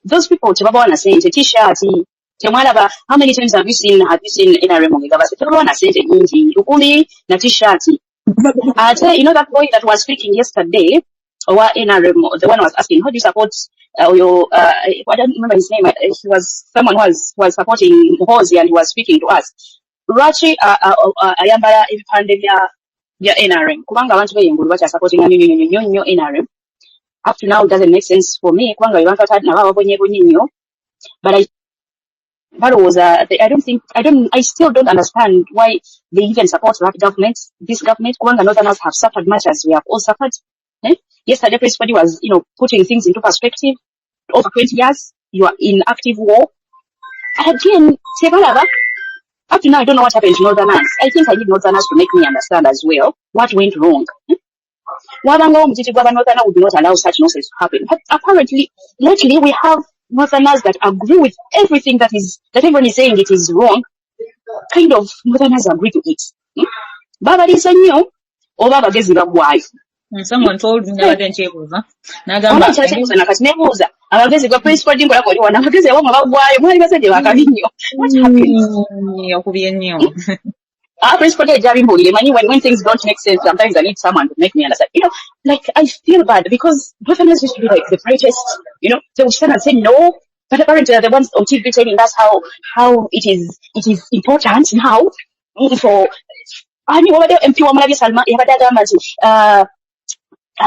Those people, t-shirt. How many times have you seen NRM? T-shirt. That boy that was speaking yesterday, or NRM, the one was asking, how do you support your, I don't remember his name, he was someone who was supporting Hozi and he was speaking to us. Rachi, ayambala ebipande bya NRM. Kubanga abantu b'engulu bacha supporting nnyo NRM. Up to now it doesn't make sense for me. Kubanga abantu batadde nabo babonye nnyo. But I still don't understand why they even support this government. Kubanga Northerners have suffered much as we have all suffered. Yesterday, everybody was, putting things into perspective. Over 20 years, you are in active war. Again, up to now, I don't know what happened to Northerners. I think I need Northerners to make me understand as well what went wrong. Northerners would not allow such nonsense to happen. But apparently, lately, we have Northerners that agree with everything that everyone is saying it is wrong. kind of Northerners agree to it. Baba lisa nnyo oba abagezi bagwayo. Someone told me never didn't chebuza. Nagamba chachebuza nakati nebuuza abagezi gwa principal dingo lako oli wana abagezi abo bagwayo mwali basaje bakabi nnyo. What happened? Okubye nnyo. Principal Jarimbo, when things don't make sense, sometimes I need someone to make me understand. Like I feel bad because Northerners used to be like the brightest, they would stand and say no, but apparently they're the ones on TV telling us how it is important now for over there MP Wamalabi Salma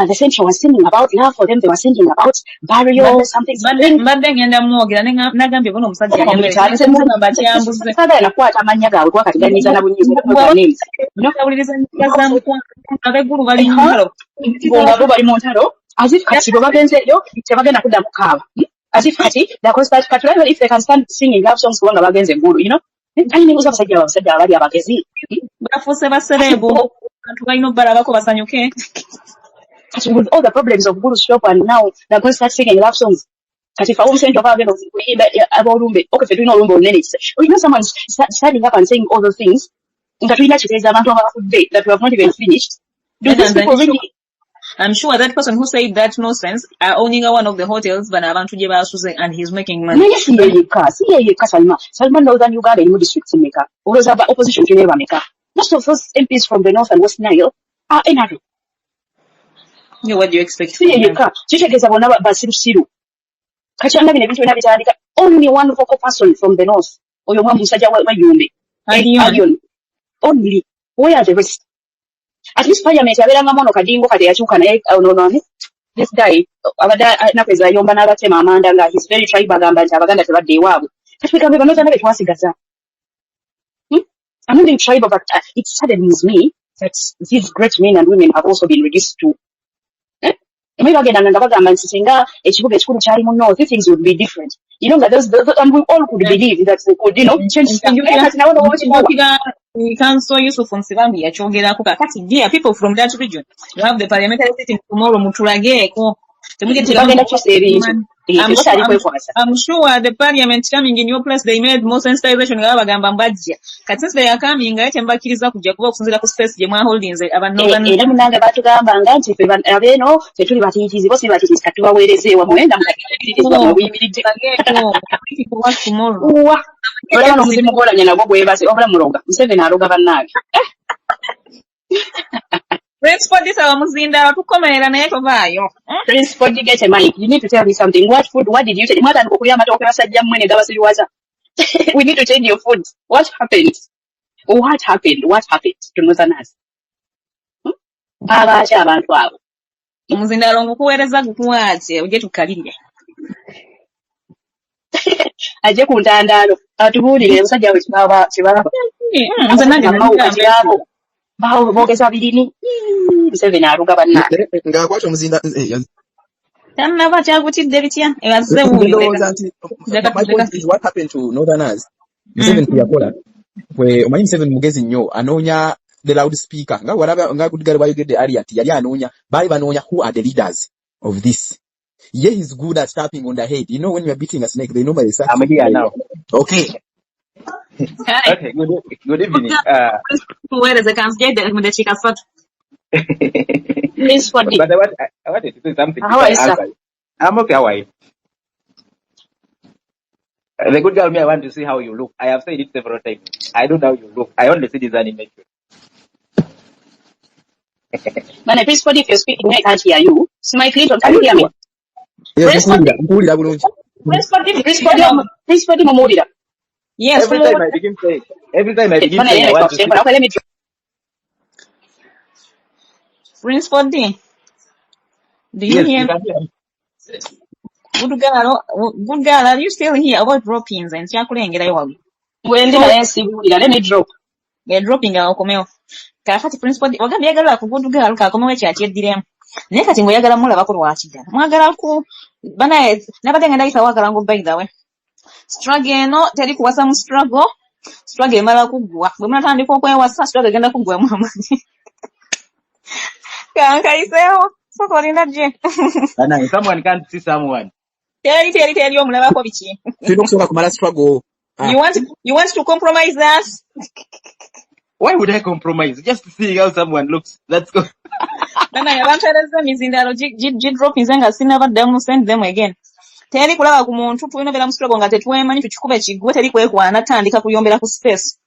the central was singing about love for them, they were singing about burial, something. But then ngenda mwogira nagambye bono omusajja yambuze nakwata amanya gawe twakatiganiza na bunyizo names nokawuliriza nyaza abeguru bali mu ntalo as if kati bo bagenze eyo tebagenda kudda mukaaba as if kati if they can stand singing love songs kubanga bagenze eggulu kali nebuuza abasajja abali abagezi bafuuse baserebu abantu balina obbalabako basanyuke. With all the problems of Guru shop and now they're going to start singing love songs. If I was saying about okay, doing all minutes. Someone standing up and saying all those things that we have not even finished. I'm sure that person who said that nonsense are owning one of the hotels, and he's making money. Salman Northern Uganda in districts in Mecca. All those opposition to never Mecca. Most of those MPs from the North and West Nile are NRA. What do you expect? Only one vocal person from the North. Only. Where are the rest? At least Parliament, this guy, he's very tribal. I'm not being tribal, but it saddens me that these great men and women have also been reduced to things would be different. And we all could believe that they could, change stuff. People from that region. You have the parliamentary sitting tomorrow, I'm sure the parliament coming in your place, they made more sensitization. Since they are coming, I can back his up with Jacob space, Jema Holdings, Prince for this muzinda tukomerera naye tovayo. Prince for get a mic. You need to tell me something. What did you take? We need to change your food. What happened? What happened to Northerners? Abantu abo. Muzinda longo kuwereza kukuwache uje tukalire. Aje ku ntandalo atubuulire musajja we kibaba. Nze nange nagamba bogeza bilini Museveni aluga banna ngaakwata omuzinda tanaba kyagutidde bitya ebazze what happened to Northerners Museveni yakola kwe omanyi Museveni mugezi nnyo anoonya the loudspeaker nga walaba nga kudigale bayogedde aliati yali anoonya bali banoonya who are the leaders of this. Yeah, he's good at tapping on the head. When you're beating a snake, they normally say, I'm here now. Okay. Hi. Okay, good evening. Where is the candidate with the chicken spot? Please for but I wanted to say something. How are you? I'm okay, how are you? The good girl, me, I want to see how you look. I have said it several times. I don't know how you look. I only see this animation. Man, please for if you're speaking, I can't hear you. Smile, Clinton, can you hear me? Yes, please for the Yes, every time I begin saying, I want to see. Let me Prince Foddy, do you hear me? Good girl, are you still here? About droppings and Chakulengera? Let me drop. They're dropping our comeo. Kakati Prince Foddy, what the other good girl, Kakomo chat yet direm. Nekating we got a mola watching them. Magaraku, Bana, never think I walk by the way. Struggle, no, tell you was some struggle. Struggle, Malakugua. We're not only for where was struggle again. Someone can't see someone. Tell you, Fidokusoka kumala struggle You want to compromise us? Why would I compromise? Just seeing how someone looks. Let's go. Nana yabantereza mizindalo drop nzenga sinabaddamu send them again. Teri kulaba ku muntu tulina bela mustrogo nga tetwemanyi tukikuba ekigwo teri kwekwana tandika kuyombera ku space.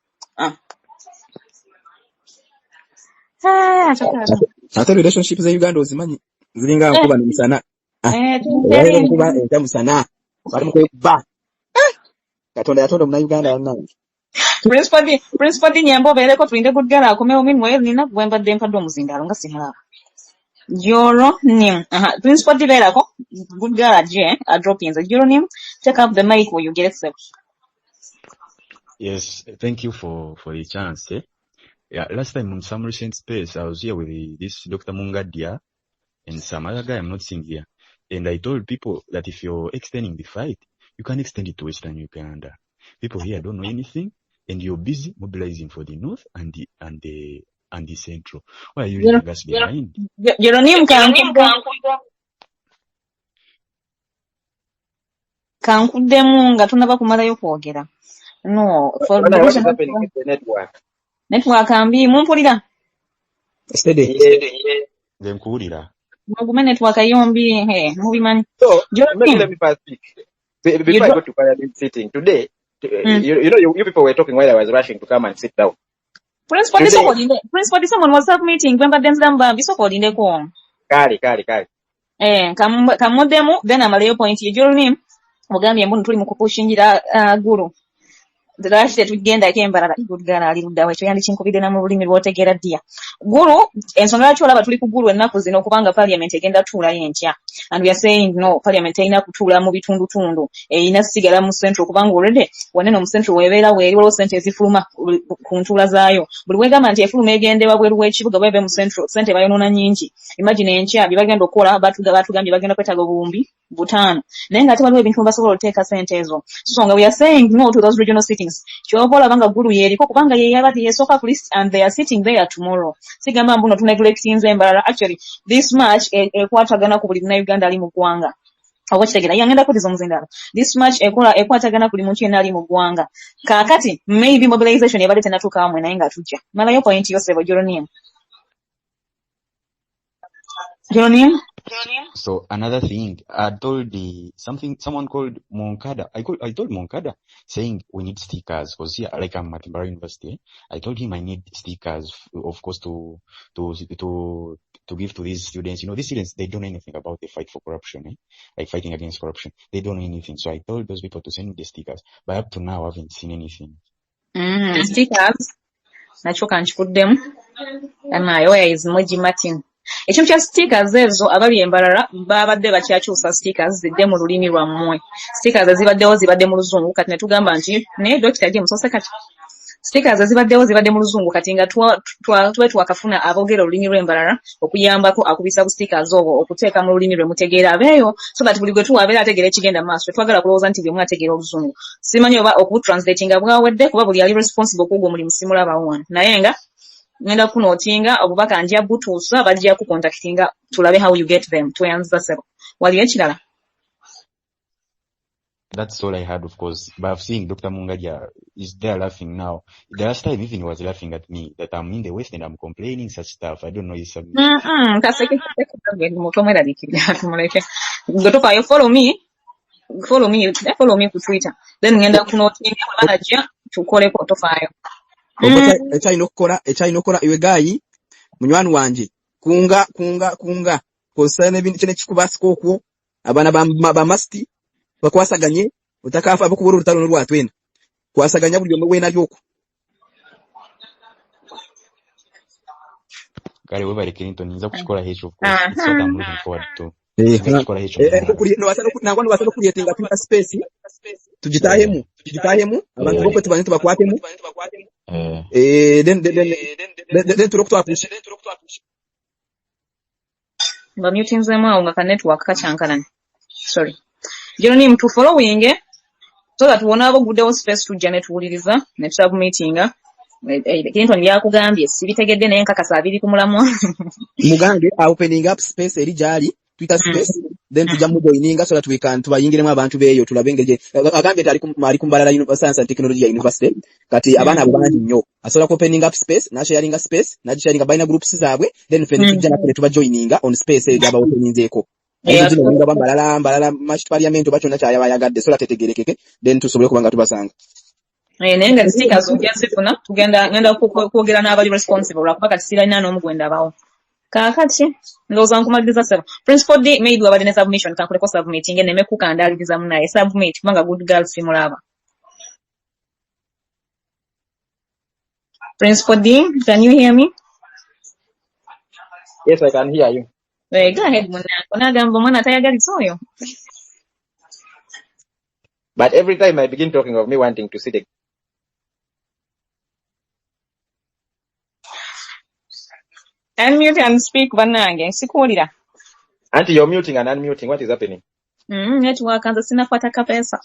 Ate relationship za Uganda ozimanyi ziringa nkuba ne musana. Teri nkuba enta musana. Bali mkwekuba. Katonda yatonda mu Uganda yanange. Principal nyambo bereko tulinde good girl akomewo minwe nina gwemba dempadde omuzindalo nga simulaba. Your name. Principal Diverako, good girl at J, a drop in the your name. Take up the mic when you get set. Yes, thank you for the chance. Yeah, last time on some recent space, I was here with this Dr. Mungadia and some other guy I'm not seeing here. And I told people that if you're extending the fight, you can extend it to Western Uganda. People here don't know anything, and you're busy mobilizing for the north and the central. Why are you leaving us behind? Your name kankudemu nga tunaba kumalayo kwogera. No, for what is happening with the network? Network ambi mumpulira. Steady. Then kuulira. Mugume network yombi mubimanyi. So, let me first speak. Before I go to parliament sitting today, you people were talking while I was rushing to come and sit down. Principal someone was up meeting kwemba denzamba bisoko lindeko. Kali. Kamudemu then amalayo point your name. Mugambye mbunu tuli mu kupushingira guru. Zirashite tugenda ekembarala good girl ali luddawo ekyo yandikinkubidde na mu bulimi lwotegeera ddia. Guru ensonga lwaki olaba tuli ku guru ennaku zino okubanga parliament egenda tuulayo enkya. And we are saying no, parliament erina kutuula mu bitundutundu. Erina sigala mu central kubanga already wanene mu central webeera weeri waliwo sente ezifuluma ku ntuula zaayo. Buli wegamba nti efuluma egende wabweru w'ekibuga bwebe mu central sente bayonoona nnyingi. Imagine enkya bye bagenda okukola batugambye bagenda kwetaaga obuwumbi 5. Naye ng'ate waliwo ebintu basobola oteeka sente ezo. So nga we are saying no to those regional sittings. Kyobola banga guru yeriko kubanga ye yabati yesoka ku list and they are sitting there tomorrow. Sigamba mbuno tuneglect embalala. Actually this match ekwatagana ku buli na Uganda ali mu gwanga. Awachitegera yangenda kutiza omuzindalo. This match ekwatagana ku buli muntu yenna ali mu gwanga. Kakati maybe mobilization yabade tenatuka amwe naye nga tujja. Malayo point yosebo Jeronium. So another thing, I told someone called Moncada. I told Moncada saying we need stickers because here, like I'm at Barra University, I told him I need stickers, of course, to give to these students. You know, these students, they don't know anything about the fight for corruption, like fighting against corruption. They don't know anything. So I told those people to send me the stickers, but up to now I haven't seen anything. Stickers. Nacho kanchikuddemu. Anayo is Moji Martin. Ekintu kya stickers ezo abali embalala babadde bakyakyusa stickers zidde mu lulimi lwammwe. Stickers zibadde mu luzungu kati ne tugamba nti ne Dr. James musose kati. Stickers zibadde mu luzungu kati nga tube twakafuna aboogera olulimi lw'embalala okuyambako akubisa ku stickers obwo okuteeka mu lulimi lwe mutegeera abeeyo so that buli gwe tuwabeera ategeera ekigenda mu maaso. Twagala kulowooza nti bwe mwategeera oluzungu. Simanyi oba okutranslatinga bwawedde kuba buli ali responsible kugwo mulimu simulabawo wano. Naye nga ngenda kunotinga obubaka njya butuusa bajja ku contactinga tulabe how you get them tweyanziza sebo. Waliyo ekirala? That's all I had, of course. But I've seen Dr. Mungadia is there laughing now. The last time even he was laughing at me that I'm in the West and I'm complaining such stuff. I don't know if follow me ku Twitter. Then ngenda kunotinga bajja tukole kotofayo. Echina okora iwe gayi munywani wanje kunga kosane bintu kine kikubasiko okwo abana ba masti bakwasaganye utakafa bakubura urutalo n'urwatwena kwasaganya buli omwe wena byoko kale we bari Clinton nza kushikora hecho of course it's what I'm looking forward to nangwa wasano kuyetenga Twitter space tujitahemu abantu boko tubanye tubakwatemu then turokutwa push ba muting zema nga ka network kachankalana sorry jero mtu following so that wona abo gudewo space tujja ne tuwuliriza ne submittinga Clinton yakugambye sibitegedde naye nkakasa abiri kumulamu mugange opening up space eri jali Twitter space, then tujja mu joininga so that we can tubayingiremu abantu beeyo tulabe engeri agambye ali ku Mbalala Science and Technology University kati abaana abo bangi nnyo asobola ku opening up space nasharinga space nagisharinga baina groups zaabwe then fene tujja nakule tuba joininga on space eyo aba openinzeeko ezo zino winga Mbalala match parliament bacho na kyaya bayagadde so latetegerekeke then tusobole kubanga tubasanga naye nga stickers ojazifuna ngenda kwogera n'abali responsible lwakuba kati siralina n'omugwenda abawo kaakati ndowooza nkumaliriza sebo principal d maybe wabadde ne submission kankuleko submitting enneme kukandaaliriza munaye submit kubanga good girl simulaba. Principal D, can you hear me? Yes, I can hear you. Go ahead, Muna. But every time I begin talking of me wanting to see the unmute and speak, Banange. Sikulira. Auntie, you're muting and unmuting. What is happening? Network and the Sinapata Capesa.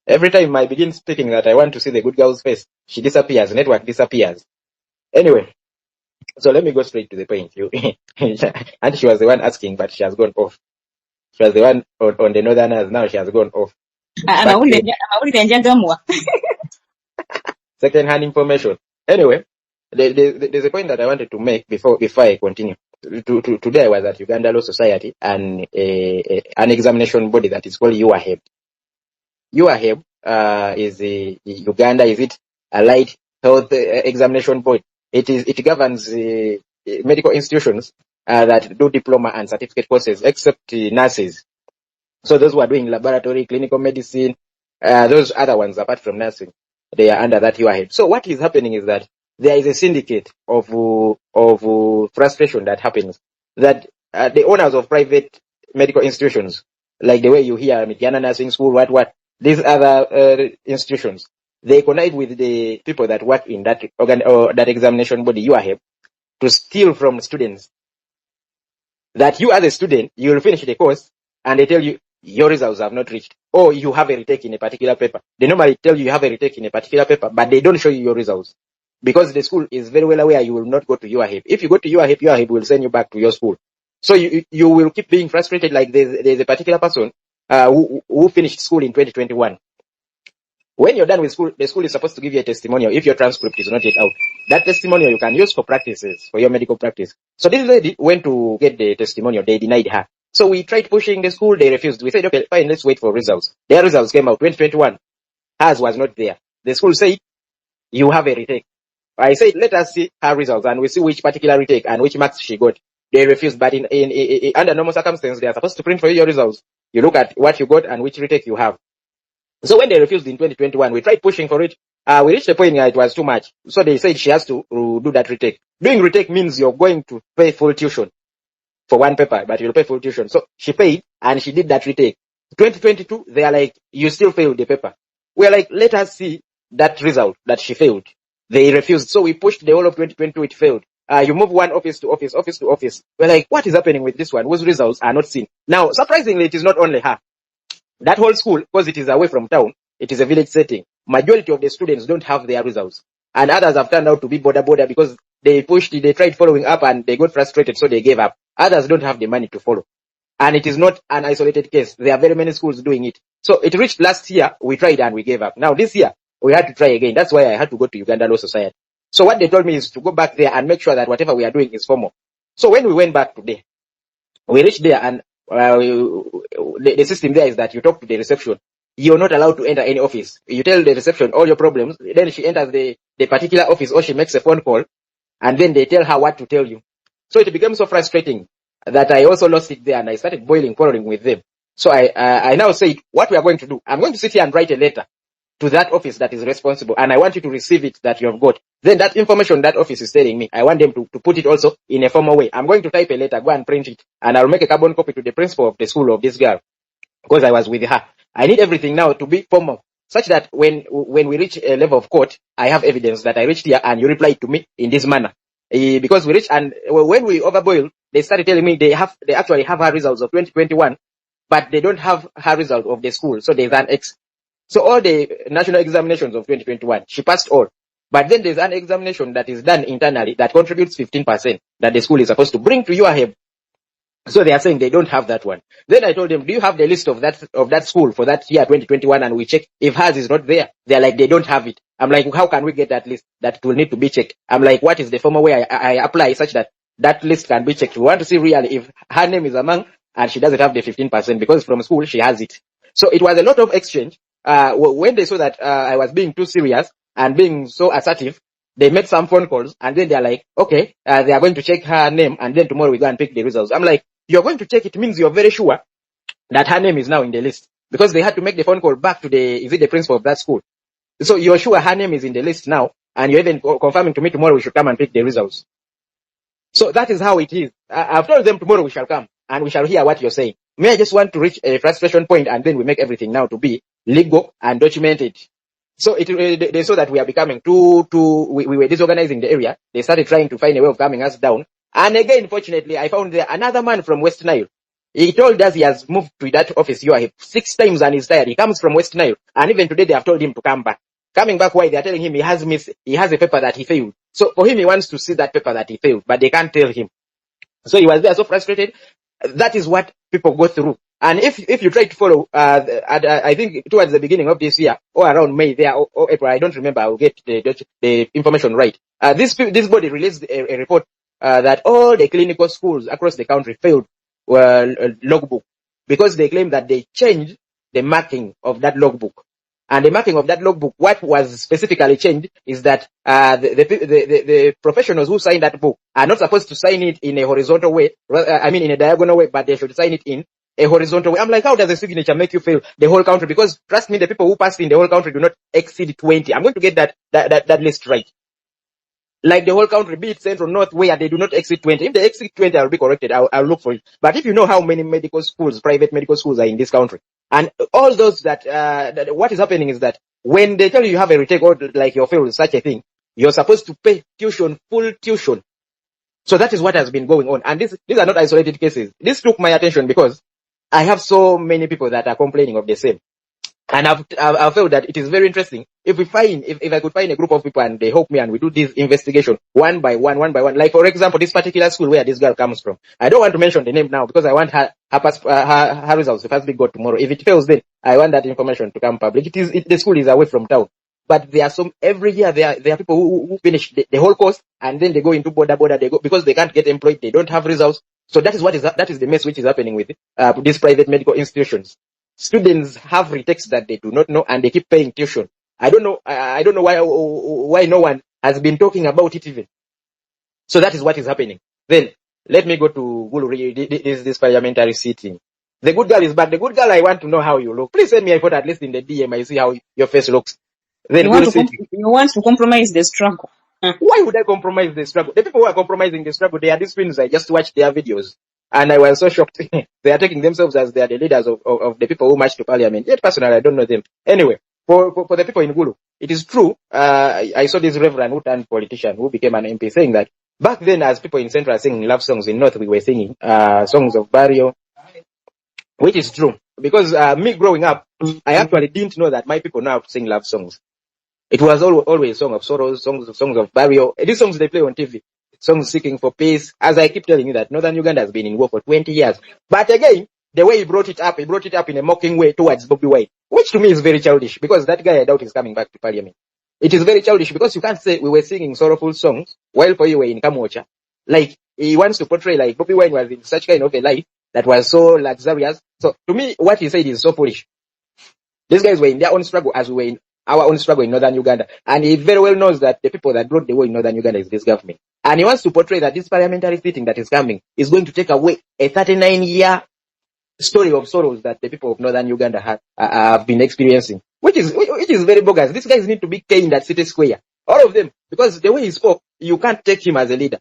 Every time I begin speaking that I want to see the good girl's face, she disappears, network disappears. Anyway, so let me go straight to the point. And she was the one asking, but she has gone off. She was the one on the northerners, now she has gone off. Second-hand information. Anyway, there's a point that I wanted to make before I continue. Today I was at Uganda Law Society and an examination body that is called UAHEB. UAHEB is Uganda, is it Allied Health Examination Board? It governs medical institutions that do diploma and certificate courses, except nurses. So those who are doing laboratory, clinical medicine, those other ones apart from nursing, they are under that UAHEB. So what is happening is that there is a syndicate of frustration that happens, that the owners of private medical institutions, like the way you hear Mediana Nursing School, what, these other institutions, they connive with the people that work in that that examination body, UAHEB, to steal from students. That you as a student, you will finish the course, and they tell you, your results have not reached, or you have a retake in a particular paper. They normally tell you have a retake in a particular paper, but they don't show you your results. Because the school is very well aware you will not go to UAHEB. If you go to UAHEB will send you back to your school. So you will keep being frustrated, like there's a particular person who finished school in 2021. When you're done with school, the school is supposed to give you a testimonial if your transcript is not yet out. That testimonial you can use for practices, for your medical practice. So this lady went to get the testimonial. They denied her. So we tried pushing the school. They refused. We said, okay, fine, let's wait for results. Their results came out 2021. Hers was not there. The school said, you have a retake. I said, let us see her results and we see which particular retake and which marks she got. They refused, but in under normal circumstances, they are supposed to print for you your results. You look at what you got and which retake you have. So when they refused in 2021, we tried pushing for it. We reached a point where it was too much. So they said she has to do that retake. Doing retake means you're going to pay full tuition for one paper, but you'll pay full tuition. So she paid and she did that retake. 2022, they are like, you still failed the paper. We're like, let us see that result that she failed. They refused. So we pushed the whole of 2022, it failed. You move one office to office to office. We're like, what is happening with this one? Whose results are not seen? Now, surprisingly, it is not only her. That whole school, because it is away from town, it is a village setting. Majority of the students don't have their results. And others have turned out to be border because they tried following up and they got frustrated, so they gave up. Others don't have the money to follow. And it is not an isolated case. There are very many schools doing it. So it reached last year, we tried and we gave up. Now this year, we had to try again. That's why I had to go to Uganda Law Society. So what they told me is to go back there and make sure that whatever we are doing is formal. So when we went back today, we reached there and the system there is that you talk to the reception. You're not allowed to enter any office. You tell the reception all your problems. Then she enters the particular office or she makes a phone call and then they tell her what to tell you. So it became so frustrating that I also lost it there and I started quarreling with them. So I now said, what we are going to do, I'm going to sit here and write a letter to that office that is responsible, and I want you to receive it that you have got. Then that information that office is telling me, I want them to put it also in a formal way. I'm going to type a letter, go and print it, and I'll make a carbon copy to the principal of the school of this girl, because I was with her. I need everything now to be formal, such that when we reach a level of court, I have evidence that I reached here and you replied to me in this manner. Because we reached, and when we overboiled, they started telling me they actually have her results of 2021, but they don't have her result of the school, so there's an X. So all the national examinations of 2021, she passed all. But then there's an examination that is done internally that contributes 15% that the school is supposed to bring to UAHEB. So they are saying they don't have that one. Then I told them, do you have the list of that school for that year 2021? And we check if hers is not there. They're like, they don't have it. I'm like, how can we get that list? That will need to be checked. I'm like, what is the formal way I apply such that that list can be checked? We want to see really if her name is among and she doesn't have the 15% because from school she has it. So it was a lot of exchange. When they saw that I was being too serious and being so assertive, they made some phone calls and then they're like, okay, they are going to check her name and then tomorrow we go and pick the results. I'm like, you're going to check it means you're very sure that her name is now in the list because they had to make the phone call back to the principal of that school. So you're sure her name is in the list now and you're even confirming to me tomorrow we should come and pick the results. So that is how it is. I've told them tomorrow we shall come and we shall hear what you're saying. May I just want to reach a frustration point and then we make everything now to be legal and documented. So they saw that we are becoming we were disorganizing the area. They started trying to find a way of calming us down. And again, fortunately, I found there another man from West Nile. He told us he has moved to that office 6 times and he's tired. He comes from West Nile. And even today they have told him to come back. Coming back, why? They are telling him he has a paper that he failed. So for him, he wants to see that paper that he failed, but they can't tell him. So he was there so frustrated. That is what people go through. And if you try to follow, I think towards the beginning of this year, or around May there, or April, I don't remember, I'll get the information right. This body released a report, that all the clinical schools across the country failed, logbook, because they claim that they changed the marking of that logbook. And the marking of that logbook, what was specifically changed is that the professionals who sign that book are not supposed to sign it in a horizontal way, in a diagonal way, but they should sign it in a horizontal way. I'm like, how does a signature make you fail the whole country? Because trust me, the people who passed in the whole country do not exceed 20. I'm going to get that list right. Like the whole country, be it central, north, where they do not exceed 20. If they exceed 20, I'll be corrected. I'll look for it. But if you know how many medical schools, private medical schools are in this country, and all those that what is happening is that when they tell you have a retake or like you're failed such a thing, you're supposed to pay tuition, full tuition. So that is what has been going on. And these are not isolated cases. This took my attention because I have so many people that are complaining of the same. And I've felt that it is very interesting if I could find a group of people and they help me and we do this investigation one by one. Like for example, this particular school where this girl comes from. I don't want to mention the name now because I want her results to first be got tomorrow. If it fails, then I want that information to come public. The school is away from town. But there are every year there are people who finish the whole course and then they go into border, they go because they can't get employed, they don't have results. So that is the mess which is happening with these private medical institutions. Students have retakes that they do not know and they keep paying tuition. I don't know why no one has been talking about it even. So that is what is happening. Then let me go to Gulu, this parliamentary sitting. The good girl is back. The good girl, I want to know how you look. Please send me a photo at least in the DM. I see how your face looks. Then you want to compromise the struggle. Why would I compromise the struggle? The people who are compromising the struggle, they are these twins. I just watched their videos. And I was so shocked. They are taking themselves as they are the leaders of the people who march to parliament. Yet personally, I don't know them. Anyway, for the people in Gulu, it is true. I saw this reverend who turned politician who became an MP saying that back then as people in Central are singing love songs, in North we were singing songs of burial, which is true. Because me growing up, I actually didn't know that my people now sing love songs. It was always song of sorrows, songs of burial. These songs they play on TV. Songs seeking for peace. As I keep telling you that Northern Uganda has been in war for 20 years. But again, the way he brought it up in a mocking way towards Bobby Wine, which to me is very childish because that guy I doubt is coming back to parliament. It is very childish because you can't say we were singing sorrowful songs while for you were in Kamocha. Like, he wants to portray like Bobby Wine was in such kind of a life that was so luxurious. So to me, what he said is so foolish. These guys were in their own struggle as we were in our own struggle in Northern Uganda. And he very well knows that the people that brought the war in Northern Uganda is this government. And he wants to portray that this parliamentary sitting that is coming is going to take away a 39-year story of sorrows that the people of Northern Uganda have been experiencing, which is very bogus. These guys need to be caned at City Square. All of them. Because the way he spoke, you can't take him as a leader.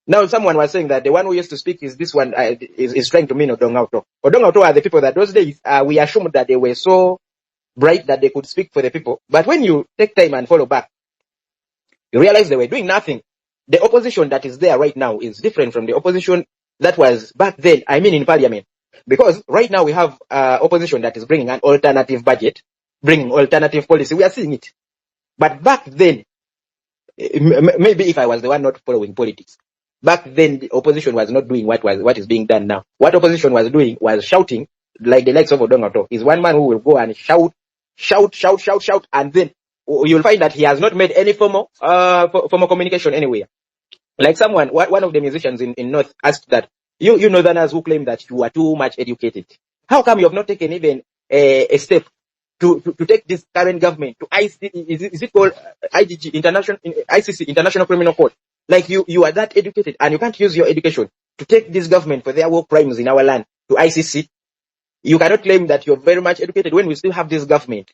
Now someone was saying that the one who used to speak is this one, is trying to mean Odongauto. Odongauto are the people that those days, we assumed that they were so bright that they could speak for the people. But when you take time and follow back, you realize they were doing nothing. The opposition that is there right now is different from the opposition that was back then, in parliament. Because right now we have opposition that is bringing an alternative budget, bringing alternative policy. We are seeing it. But back then, maybe if I was the one not following politics, Back then, the opposition was not doing what is being done now. What opposition was doing was shouting, like the likes of Odongato. He's one man who will go and shout, and then you'll find that he has not made any formal communication anywhere. Like one of the musicians in North asked that, you Northerners who claim that you are too much educated, how come you have not taken even a step to take this current government to is it called ICC, International Criminal Court? Like you are that educated and you can't use your education to take this government for their war crimes in our land to ICC. You cannot claim that you're very much educated when we still have this government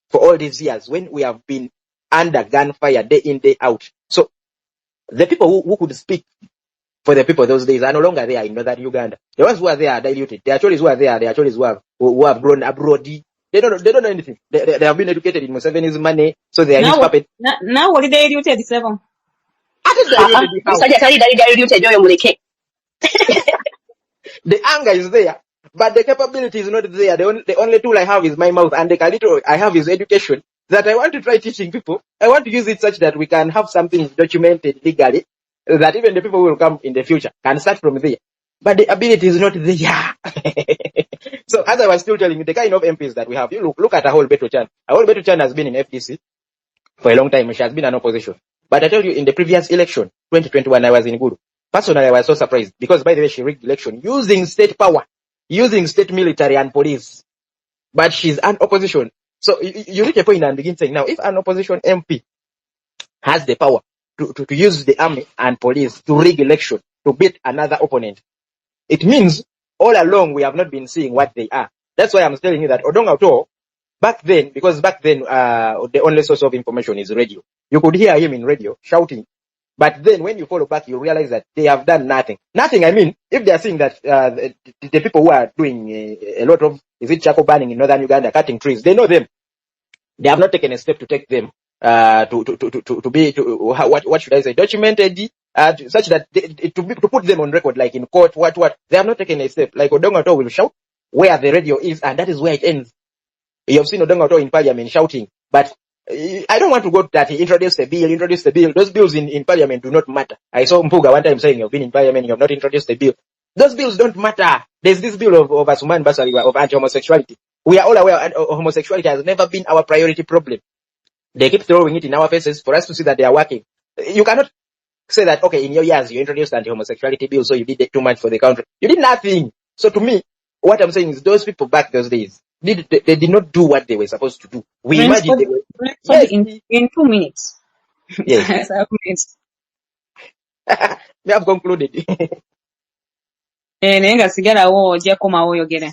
for all these years, when we have been under gunfire day in, day out. So the people who could speak for the people those days are no longer there in northern Uganda. The ones who are there are diluted. The Acholis who are there, the Acholis who have grown abroad. They don't know anything. They have been educated in Museveni's money, so they are his puppet. Now what did they educate the seven? The anger is there, but the capability is not there. The only tool I have is my mouth, and the little I have is education that I want to try teaching people. I want to use it such that we can have something documented legally, that even the people who will come in the future can start from there. But the ability is not there. So as I was still telling you, the kind of MPs that we have, you look at Ahol Beto-Chan. Ahol Beto-Chan has been in FDC for a long time. She has been an opposition. But I tell you, in the previous election, 2021, I was in Guru. Personally, I was so surprised because, by the way, she rigged the election using state power, using state military and police. But she's an opposition. So you reach a point and begin saying, now, if an opposition MP has the power to use the army and police to rig election, to beat another opponent, it means all along we have not been seeing what they are. That's why I'm telling you that Odongato, back then, the only source of information is radio. You could hear him in radio shouting. But then when you follow back, you realize that they have done nothing. Nothing, I mean, if they are saying that the people who are doing a lot of, is it charcoal burning in northern Uganda, cutting trees, they know them. They have not taken a step to take them what should I say, documented, such that to put them on record, like in court, what. They have not taken a step. Like Odongato will shout where the radio is, and that is where it ends. You have seen Odongato in parliament shouting, but I don't want to go to that. He introduced the bill. Those bills in parliament do not matter. I saw Mpuga one time saying, you've been in parliament, you have not introduced the bill. Those bills don't matter. There's this bill of Asuman Basari of anti-homosexuality. We are all aware homosexuality has never been our priority problem. They keep throwing it in our faces for us to see that they are working. You cannot say that, okay, in your years you introduced anti-homosexuality bill, so you did too much for the country. You did nothing. So to me, what I'm saying is those people back those days, they did not do what they were supposed to do. We imagine they were... Yes. In 2 minutes. Yes. We have concluded. Nenga sigalawo ojja komawo oyogere.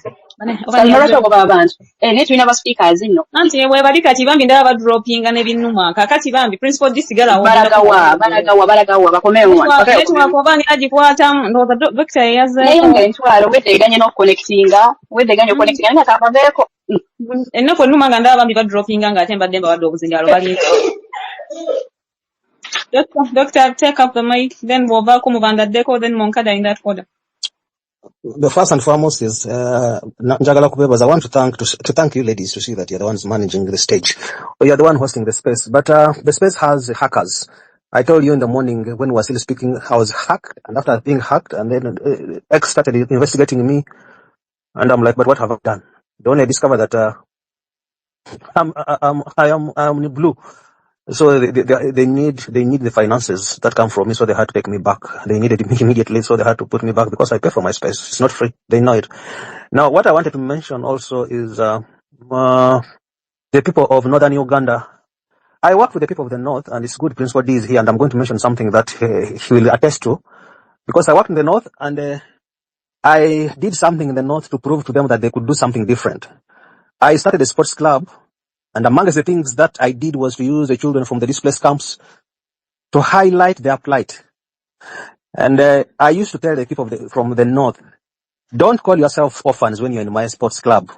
Tulina ba speakers nno. Anti bwe bali kati bambi ndaba badroppinga ne binnuma. Kakati bambi principal disigalawo. Balagawa bakomewo. Network agikwata ndoza doctor yaze. Naye ng'entwalo weteganye n'okuconnectinga, nga kabaveeko. Ennaku ennuma nga ndaba bambi badroppinga ng'ate mbadde mbawadde obuzingalo bali. Doctor, take up the mic, then bw'ovaako mubandaddeko, then Moncada in that order. The first and foremost is Njagala Kubebas. I want to thank you ladies to see that you're the ones managing the stage, or you're the one hosting the space. But the space has hackers. I told you in the morning when we were still speaking, I was hacked, and after being hacked, and then X started investigating me, and I'm like, but what have I done? They only discovered that I am blue. So they need the finances that come from me, so they had to take me back. They needed me immediately, so they had to put me back because I pay for my space. It's not free. They know it. Now, what I wanted to mention also is the people of northern Uganda. I work with the people of the north, and it's good Principal D is here, and I'm going to mention something that he will attest to, because I worked in the north, and I did something in the north to prove to them that they could do something different. I started a sports club. And amongst the things that I did was to use the children from the displaced camps to highlight their plight. And I used to tell the people from the north, don't call yourself orphans when you're in my sports club.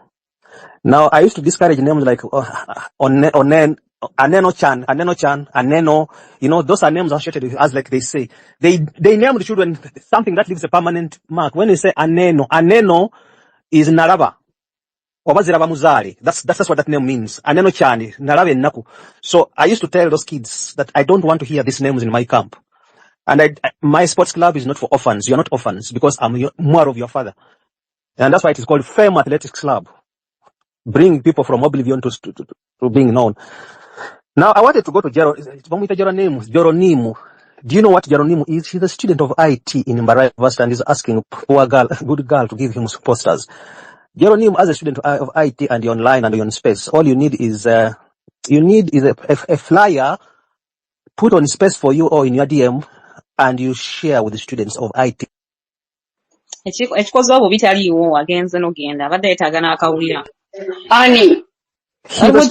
Now, I used to discourage names like Aneno-chan, Aneno, those are names associated with us, like they say. They name the children something that leaves a permanent mark. When they say Aneno is Naraba. That's what that name means. Aneno Chani, Narabe Naku. So I used to tell those kids that I don't want to hear these names in my camp. And my sports club is not for orphans. You're not orphans because I'm more of your father. And that's why it is called Fame Athletics Club. Bring people from oblivion to being known. Now, I wanted to go to Geronimo. Do you know what Geronimo is? He's a student of IT in Mbarai University and is asking poor girl, good girl, to give him posters. Geronimo, as a student of IT and you're online and you're on space, all you need is a flyer put on space for you or in your DM, and you share with the students of IT. ekikoze obwo bitaliiwo agenze n'ogenda abadde yeetaaga n'akawulira. Ani? He's a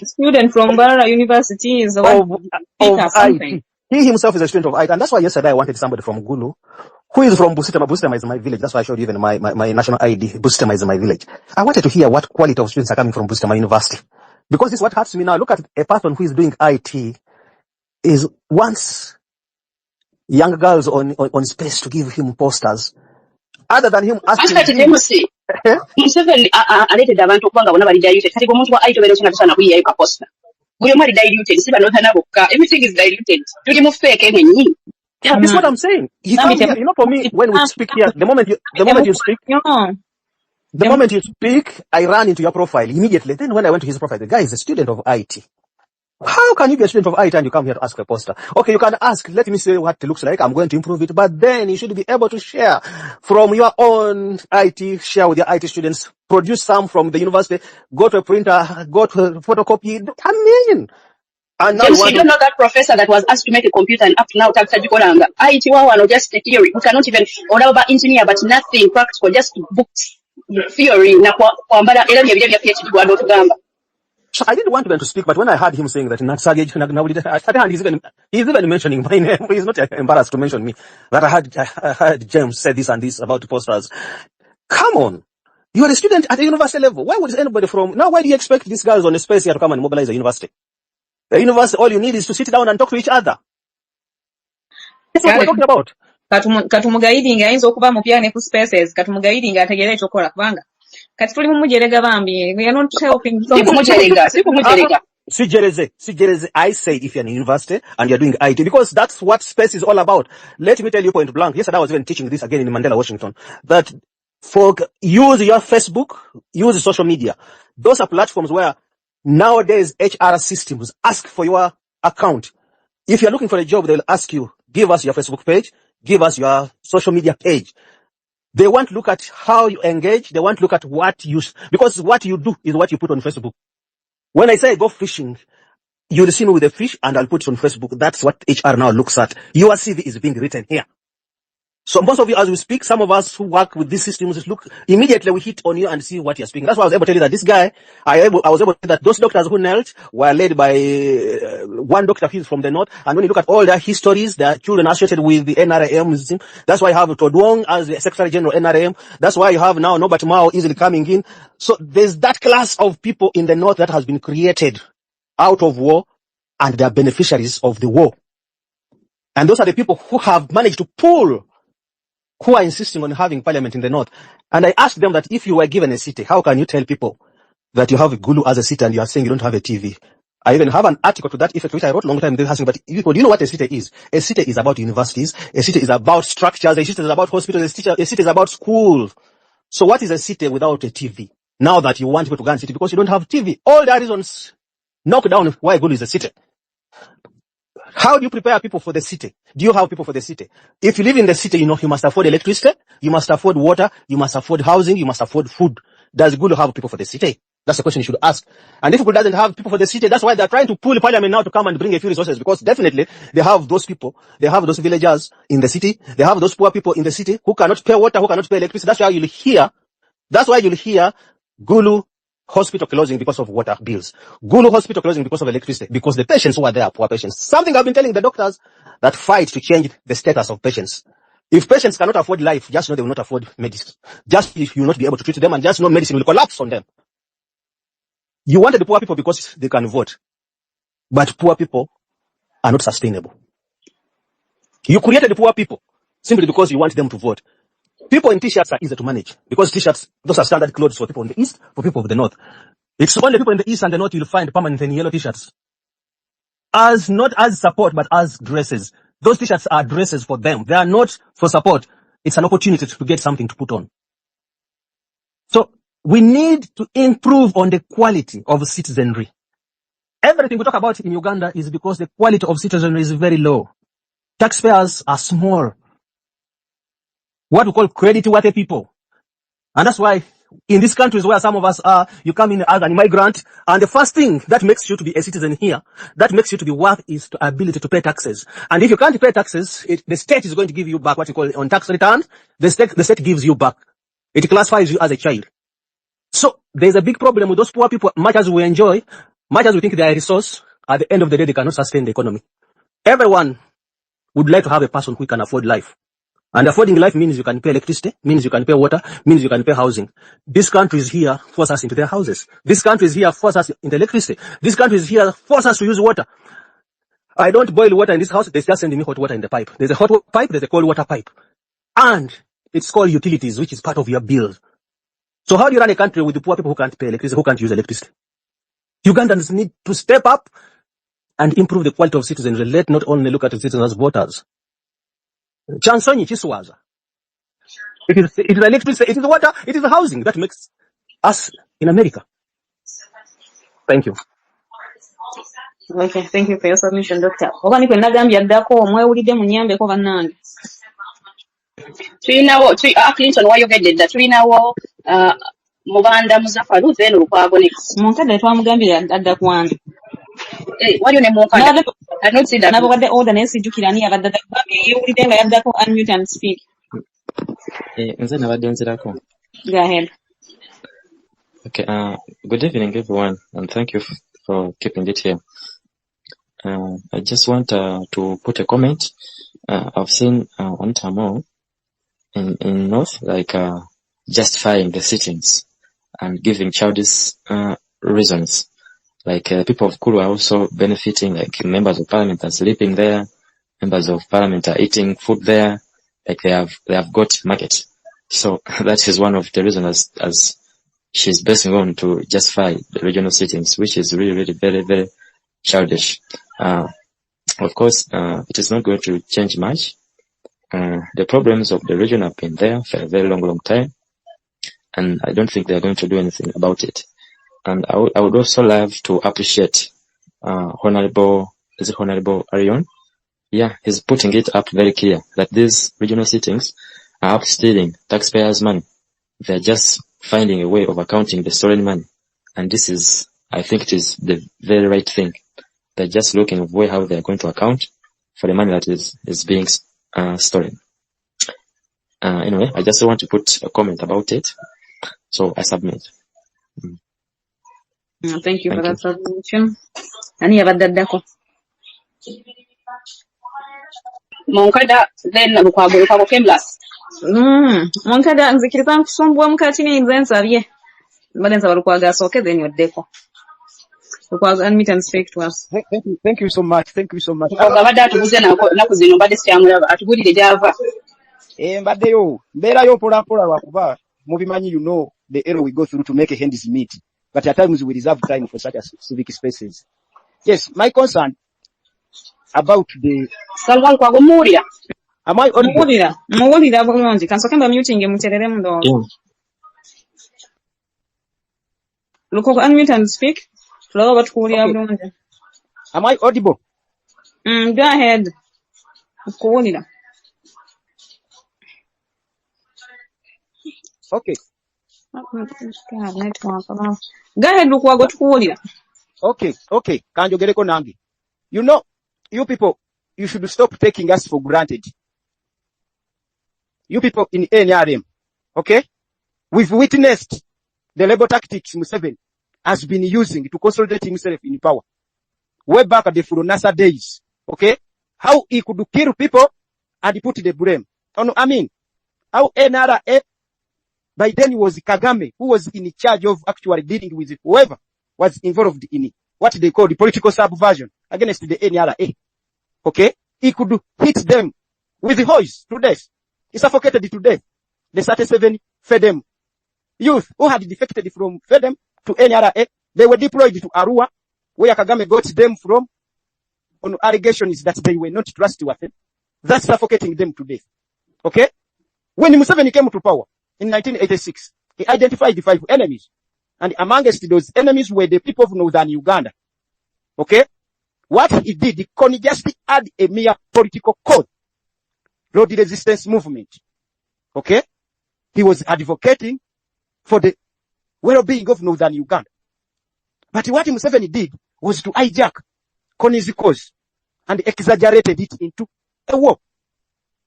student from Barra University is of IT. He himself is a student of IT, and that's why yesterday I wanted somebody from Gulu, who is from Busitama. Busitama is my village. That's why I showed you even my national ID. Busitama is my village. I wanted to hear what quality of students are coming from Busitama University. Because this is what hurts me now. Look at a person who is doing IT, is wants young girls on space to give him posters. Other than him asking him. Museveni aleetedde abantu okuba nga bonna bali diluted. Kati omuntu wa IT obeera okinga tosaana kuyiyayo ka posta. Buli omu ali diluted, si banootana bokka. Everything is diluted. Tuli mu fake enyenyi. Yeah, this is what I'm saying. He comes here, for me, when we speak here, the moment you speak, I ran into your profile immediately. Then when I went to his profile, the guy is a student of IT. How can you be a student of IT and you come here to ask a poster? Okay, you can ask, let me see what it looks like. I'm going to improve it. But then you should be able to share from your own IT, share with your IT students, produce some from the university, go to a printer, go to a photocopy. And now James, you don't know that professor that was asked to make a computer and up to now IT one just a theory. We cannot even order about engineer, but nothing practical, just books, theory. So I didn't want him to speak, but when I heard him saying that he's even mentioning my name. He's not embarrassed to mention me. That I heard James say this and this about the posters. Come on. You are a student at the university level. Why would anybody why do you expect these guys on the space here to come and mobilize the university? The university, all you need is to sit down and talk to each other. That's what we're talking about. Katumugaiding ayinza okuba mupya ne ku spaces, katumugaiding ategere ekyokola kubanga. Kati tuli mumujerega bambi. We are not helping. Sijereze. I say if you're in university and you're doing IT, because that's what space is all about. Let me tell you point blank. Yesterday I was even teaching this again in Mandela, Washington, that use your Facebook, use social media. Those are platforms where nowadays HR systems ask for your account. If you're looking for a job, they'll ask you, give us your Facebook page, give us your social media page. They want to look at how you engage. They want to look at because what you do is what you put on Facebook. When I say go fishing, you'll see me with a fish and I'll put it on Facebook. That's what HR now looks at. Your CV is being written here. So most of you, as we speak, some of us who work with these systems, immediately we hit on you and see what you're speaking. That's why I was able to tell you that this guy, I was able to tell that those doctors who knelt were led by one doctor who's from the north. And when you look at all their histories, their children associated with the NRM, that's why you have Todwong as the Secretary General NRM. That's why you have now Norbert Mao easily coming in. So there's that class of people in the north that has been created out of war, and they are beneficiaries of the war. And those are the people who have managed to pull, who are insisting on having parliament in the north. And I asked them that if you were given a city, how can you tell people that you have a Gulu as a city and you are saying you don't have a TV? I even have an article to that effect, which I wrote a long time ago, but people, do you know what a city is? A city is about universities. A city is about structures. A city is about hospitals. A city is about schools. So what is a city without a TV? Now that you want people to go and city because you don't have TV. All the reasons knock down why Gulu is a city. How do you prepare people for the city? Do you have people for the city? If you live in the city, you must afford electricity, you must afford water, you must afford housing, you must afford food. Does Gulu have people for the city? That's the question you should ask. And if Gulu doesn't have people for the city, that's why they're trying to pull parliament now to come and bring a few resources, because definitely they have those people, they have those villagers in the city, they have those poor people in the city who cannot pay water, who cannot pay electricity. That's why you'll hear Gulu hospital closing because of water bills. Gulu hospital closing because of electricity, because the patients who are there are poor patients. Something I've been telling the doctors that fight to change the status of patients. If patients cannot afford life, just know they will not afford medicine. Just if you will not be able to treat them, and just know medicine will collapse on them. You wanted the poor people because they can vote. But poor people are not sustainable. You created the poor people simply because you want them to vote. People in t-shirts are easy to manage because t-shirts, those are standard clothes for people in the east, for people of the north. It's only people in the east and the north you'll find permanent in yellow t-shirts. Not as support, but as dresses. Those t-shirts are dresses for them. They are not for support. It's an opportunity to get something to put on. So we need to improve on the quality of citizenry. Everything we talk about in Uganda is because the quality of citizenry is very low. Taxpayers are small. What we call credit-worthy people. And that's why in these countries where some of us are, you come in as an immigrant, and the first thing that makes you to be a citizen here, that makes you to be worth is the ability to pay taxes. And if you can't pay taxes, the state is going to give you back what you call on tax return. The state gives you back. It classifies you as a child. So there's a big problem with those poor people. Much as we enjoy, much as we think they are a resource, at the end of the day, they cannot sustain the economy. Everyone would like to have a person who can afford life. And affording life means you can pay electricity, means you can pay water, means you can pay housing. These countries here force us into their houses. These countries here force us into electricity. These countries here force us to use water. I don't boil water in this house. They just send me hot water in the pipe. There's a hot pipe, there's a cold water pipe. And it's called utilities, which is part of your bill. So how do you run a country with the poor people who can't pay electricity, who can't use electricity? Ugandans need to step up and improve the quality of citizenry. Let not only look at the citizens as voters. Chansonyi Chiswaza. It is electricity, it is water, it is housing that makes us in America. Thank you. Okay, thank you for your submission, Doctor. Oba ni kwenda gambya ddako mwewulidde munyambeko bannange. Tulinawo Clinton wayogedde dda tulinawo Mubanda Muzaffaru then Lukwago next. Munkadde twamugambira adda kwanda. Waliyo ne Munkadde. I don't see that. Nabo badde order nesijjukira ani yabadde yewulidde nga yaddako unmute and speak. Nze nabadde nzirako. Go ahead. Okay, good evening everyone, and thank you for keeping it here. I just want to put a comment. I've seen on Tamil in North, like justifying the sittings and giving childish reasons. Like people of Kulu are also benefiting, like members of parliament are sleeping there, members of parliament are eating food there, like they have got market. So that is one of the reasons as she's basing on to justify the regional sittings, which is really very, very childish. Of course, it is not going to change much. The problems of the region have been there for a very long time, and I don't think they're going to do anything about it. And I would also love to appreciate Honorable Arion. Yeah, he's putting it up very clear that these regional sittings are up stealing taxpayers' money. They're just finding a way of accounting the stolen money. And this is, I think it is the very right thing. They're just looking at way how they're going to account for the money that is being stolen. Anyway, I just want to put a comment about it. So I submit. Thank you for that submission. Ani yabadde addako. Munkada then Lukwago Kemlas. Munkada nzikiriza nkusumbwa mukatini nze nsabye. Mbadde nsaba Lukwago asooke then yoddeko. Lukwago unmute and speak to us. Thank you so much. Thank you so much. Abadde atubuze naku zino mbadde sikyamulaba atubulire gy'ava. Mbaddeyo mbeerayo mpolampola lwakuba mubimanyi you know the error we go through to make a hands meet. But at times we reserve time for such as civic spaces. Yes, my concern about the Salwan kwa Muria. Am I on Muwulira bulungi. Kansoke mba muting muterere mundo. Lukwago unmute and speak. Tulaba batukuwulira bulungi. Am I audible? Go ahead. Kuwulira. Okay. Go ahead, Lukwago tukuwulira. Okay. Kanjogereko nange. You know, you people, you should stop taking us for granted. You people in NRM, okay? We've witnessed the labor tactics Museveni has been using to consolidate himself in power. Way back at the Furonasa days, okay? How he could kill people and put the blame. How NRA, by then it was Kagame who was in charge of actually dealing with whoever was involved in what they call the political subversion against the NRA. Okay? He could hit them with the hoist to death. He suffocated to death. The 37 FEDEM youth who had defected from FEDEM to NRA, they were deployed to Arua, where Kagame got them from on allegations that they were not trustworthy. that's suffocating them to death. Okay? When Museveni came to power in 1986, he identified 5 enemies. And amongst those enemies were the people of northern Uganda. Okay? What he did, he couldn't just add a mere political code. Road resistance movement. Okay? He was advocating for the well-being of northern Uganda. But what Museveni did was to hijack Koni's cause and exaggerated it into a war.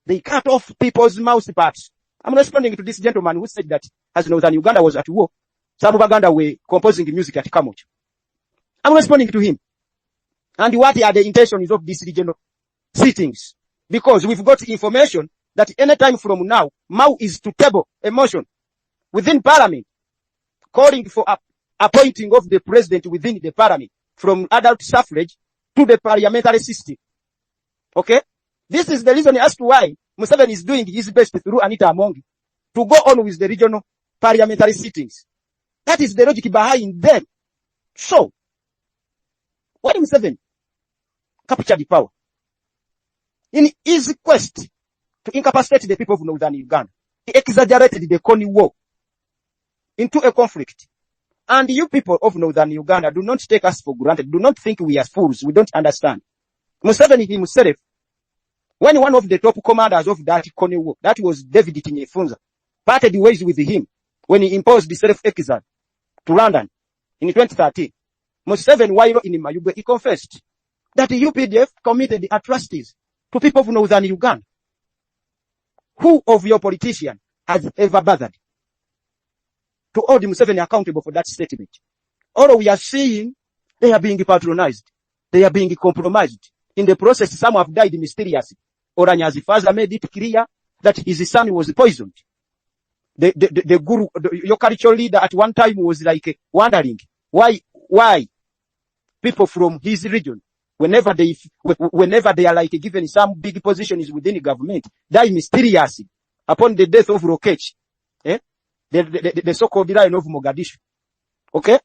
They cut off people's mouth parts. I'm responding to this gentleman who said that as northern Uganda was at war, some of Uganda were composing music at Kamocha. I'm responding to him. And what are the intentions of these regional sittings? Because we've got information that any time from now, Mao is to table a motion within parliament calling for appointing of the president within the parliament from adult suffrage to the parliamentary system. Okay? This is the reason as to why Museveni is doing his best through Anita Amongi to go on with the regional parliamentary sittings. That is the logic behind them. So, when Museveni captured the power, in his quest to incapacitate the people of northern Uganda, he exaggerated the Koni war into a conflict. And you people of northern Uganda, do not take us for granted. Do not think we are fools. We don't understand. Museveni himself, when one of the top commanders of that Koni war, that was David Tinyefunza, parted ways with him when he imposed the self-exile to London in 2013. Museveni, while in Mayugwe, he confessed that the UPDF committed atrocities to people of northern Uganda. Who of your politicians has ever bothered to hold Museveni accountable for that statement? All we are seeing, they are being patronized. They are being compromised. In the process, some have died mysteriously. Oranya's father made it clear that his son was poisoned. The guru, your cultural leader at one time was like wondering why people from his region, whenever they are like given some big positions within the government, die mysteriously upon the death of Rokech, the so-called lion of Mogadishu. Okay?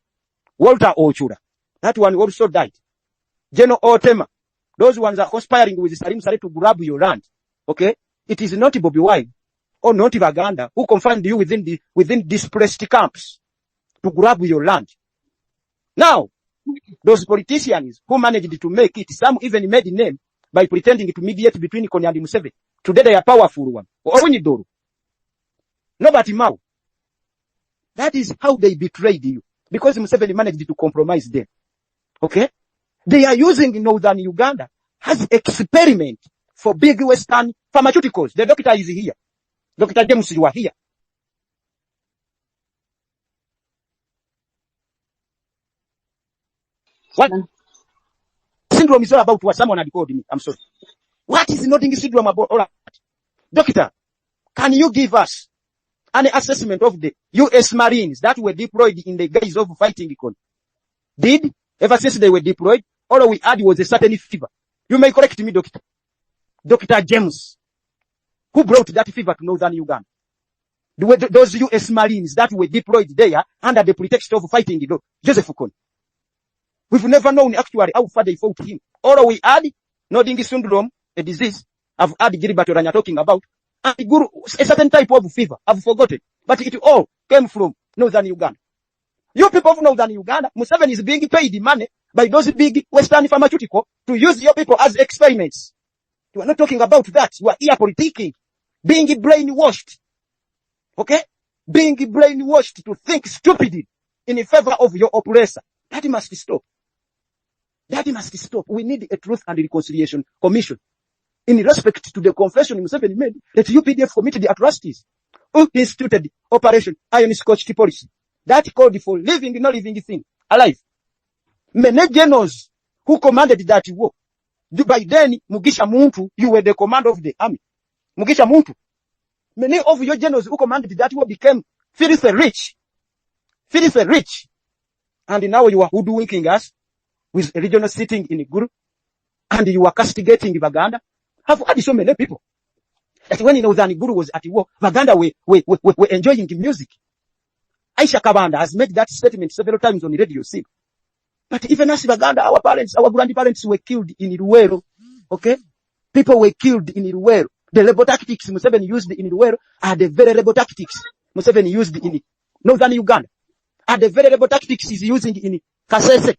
Walter Ochura, that one also died. General Otema, those ones are conspiring with Salim Saleh to grab your land. Okay? It is not Bobby Wine or not Uganda who confined you within displaced camps to grab your land. Now, those politicians who managed to make it, some even made a name by pretending to mediate between Kony and Museveni. Today they are powerful one. Owinidoro. Nobody Mao. That is how they betrayed you. Because Museveni managed to compromise them. Okay? They are using northern Uganda as experiment for big Western pharmaceuticals. The doctor is here. Dr. James, you are here. What syndrome is all about? What someone had called me. I'm sorry. What is nothing syndrome about all that? Doctor, can you give us an assessment of the U.S. Marines that were deployed in the guise of fighting Econ? Did, ever since they were deployed, all we had was a certain fever. You may correct me, Doctor. Dr. James, who brought that fever to northern Uganda? Those U.S. Marines that were deployed there under the pretext of fighting Joseph Kony. We've never known actually how far they fought him. All we had, nodding syndrome, a disease, I've had Gilbert Oranya talking about, and a certain type of fever, I've forgotten. But it all came from northern Uganda. You people of northern Uganda, Museveni is being paid money by those big Western pharmaceutical to use your people as experiments. You are not talking about that. You are here politicking, being brainwashed. Okay? Being brainwashed to think stupidly in favor of your oppressor. That must stop. That must stop. We need a Truth and Reconciliation Commission. In respect to the confession Museveni made that UPDF committed the atrocities, who instituted Operation Iron Scotched Policy. That called for living, no living thing, alive. Many generals who commanded that war. By then, Mugisha Muntu, you were the commander of the army. Mugisha Muntu. Many of your generals who commanded that war became filthy rich. Filthy rich. And now you are hoodwinking us with a regional sitting in Guru. And you are castigating Baganda. I've had so many people that when Northern Guru was at war, Baganda were enjoying the music. Aisha Kabanda has made that statement several times on the radio scene. But even as Baganda, our parents, our grandparents were killed in Ruwero. Okay? People were killed in Luweero. The rebel tactics Museveni used in Luweero are the very rebel tactics Museveni used in northern Uganda. Are the very rebel tactics he's using in Kasese.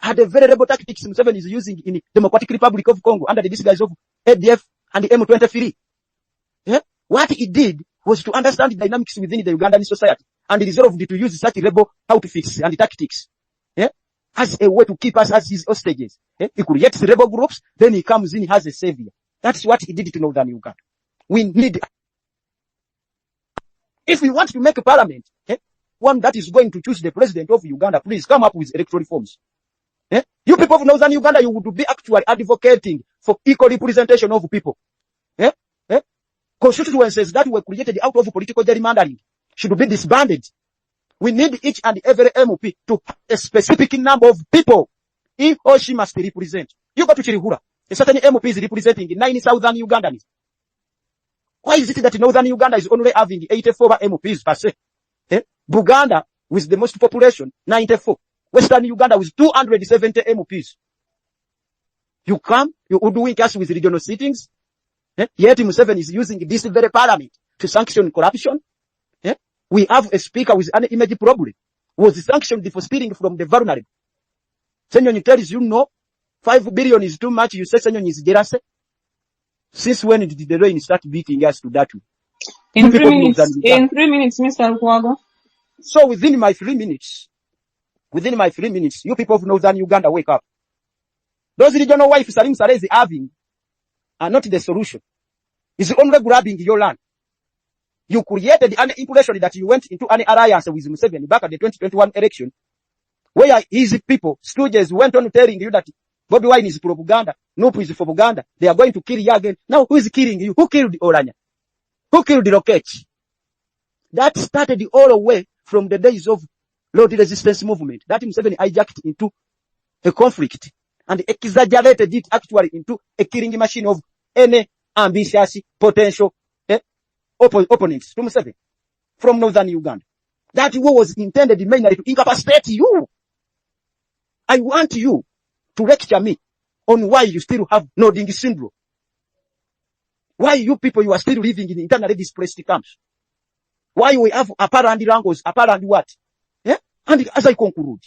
Are the very rebel tactics Museveni is using in Democratic Republic of Congo under the disguise of ADF and the M23. What he did was to understand the dynamics within the Ugandan society and resolved to use such rebel outfits and tactics as a way to keep us as his hostages. He creates rebel groups, then he comes in as a savior. That's what he did to northern Uganda. We need, if we want to make a parliament, one that is going to choose the president of Uganda, please come up with electoral reforms. You people of northern Uganda, you would be actually advocating for equal representation of people. Constituencies that were created out of political gerrymandering should be disbanded. We need each and every MP to have a specific number of people he or she must represent. You go to Chirihura, a certain MP is representing 9 southern Ugandans. Why is it that northern Uganda is only having 84 MPs per se? Buganda, with the most population, 94. Western Uganda with 270 MPs. You come, you would us with regional sittings. Yet Museveni is using this very parliament to sanction corruption. We have a speaker with an image problem. Was sanctioned for stealing from the vulnerable. Senyonyi tells you no, 5 billion is too much. You say Senyonyi is jealous. Since when did the rain start beating us to that way? In 3 minutes, Mr. Lukwago. So within my 3 minutes, you people of northern Uganda wake up. Those regional wives Salim Saleh is having are not the solution. It's only grabbing your land. You created an impression that you went into an alliance with Museveni back at the 2021 election, where his people, stooges, went on telling you that Bobby Wine is propaganda, Nupu is for Buganda, they are going to kill you again. Now who is killing you? Who killed Oranya? Who killed Rokechi? That started all the way from the days of Lord Resistance Movement. That Museveni hijacked into a conflict and exaggerated it actually into a killing machine of any ambitious potential opponents to Museveni from northern Uganda. That war was intended mainly to incapacitate you. I want you to lecture me on why you still have nodding syndrome. Why you people, you are still living in internally displaced camps. Why we have apparent language, apparent what? And as I conclude,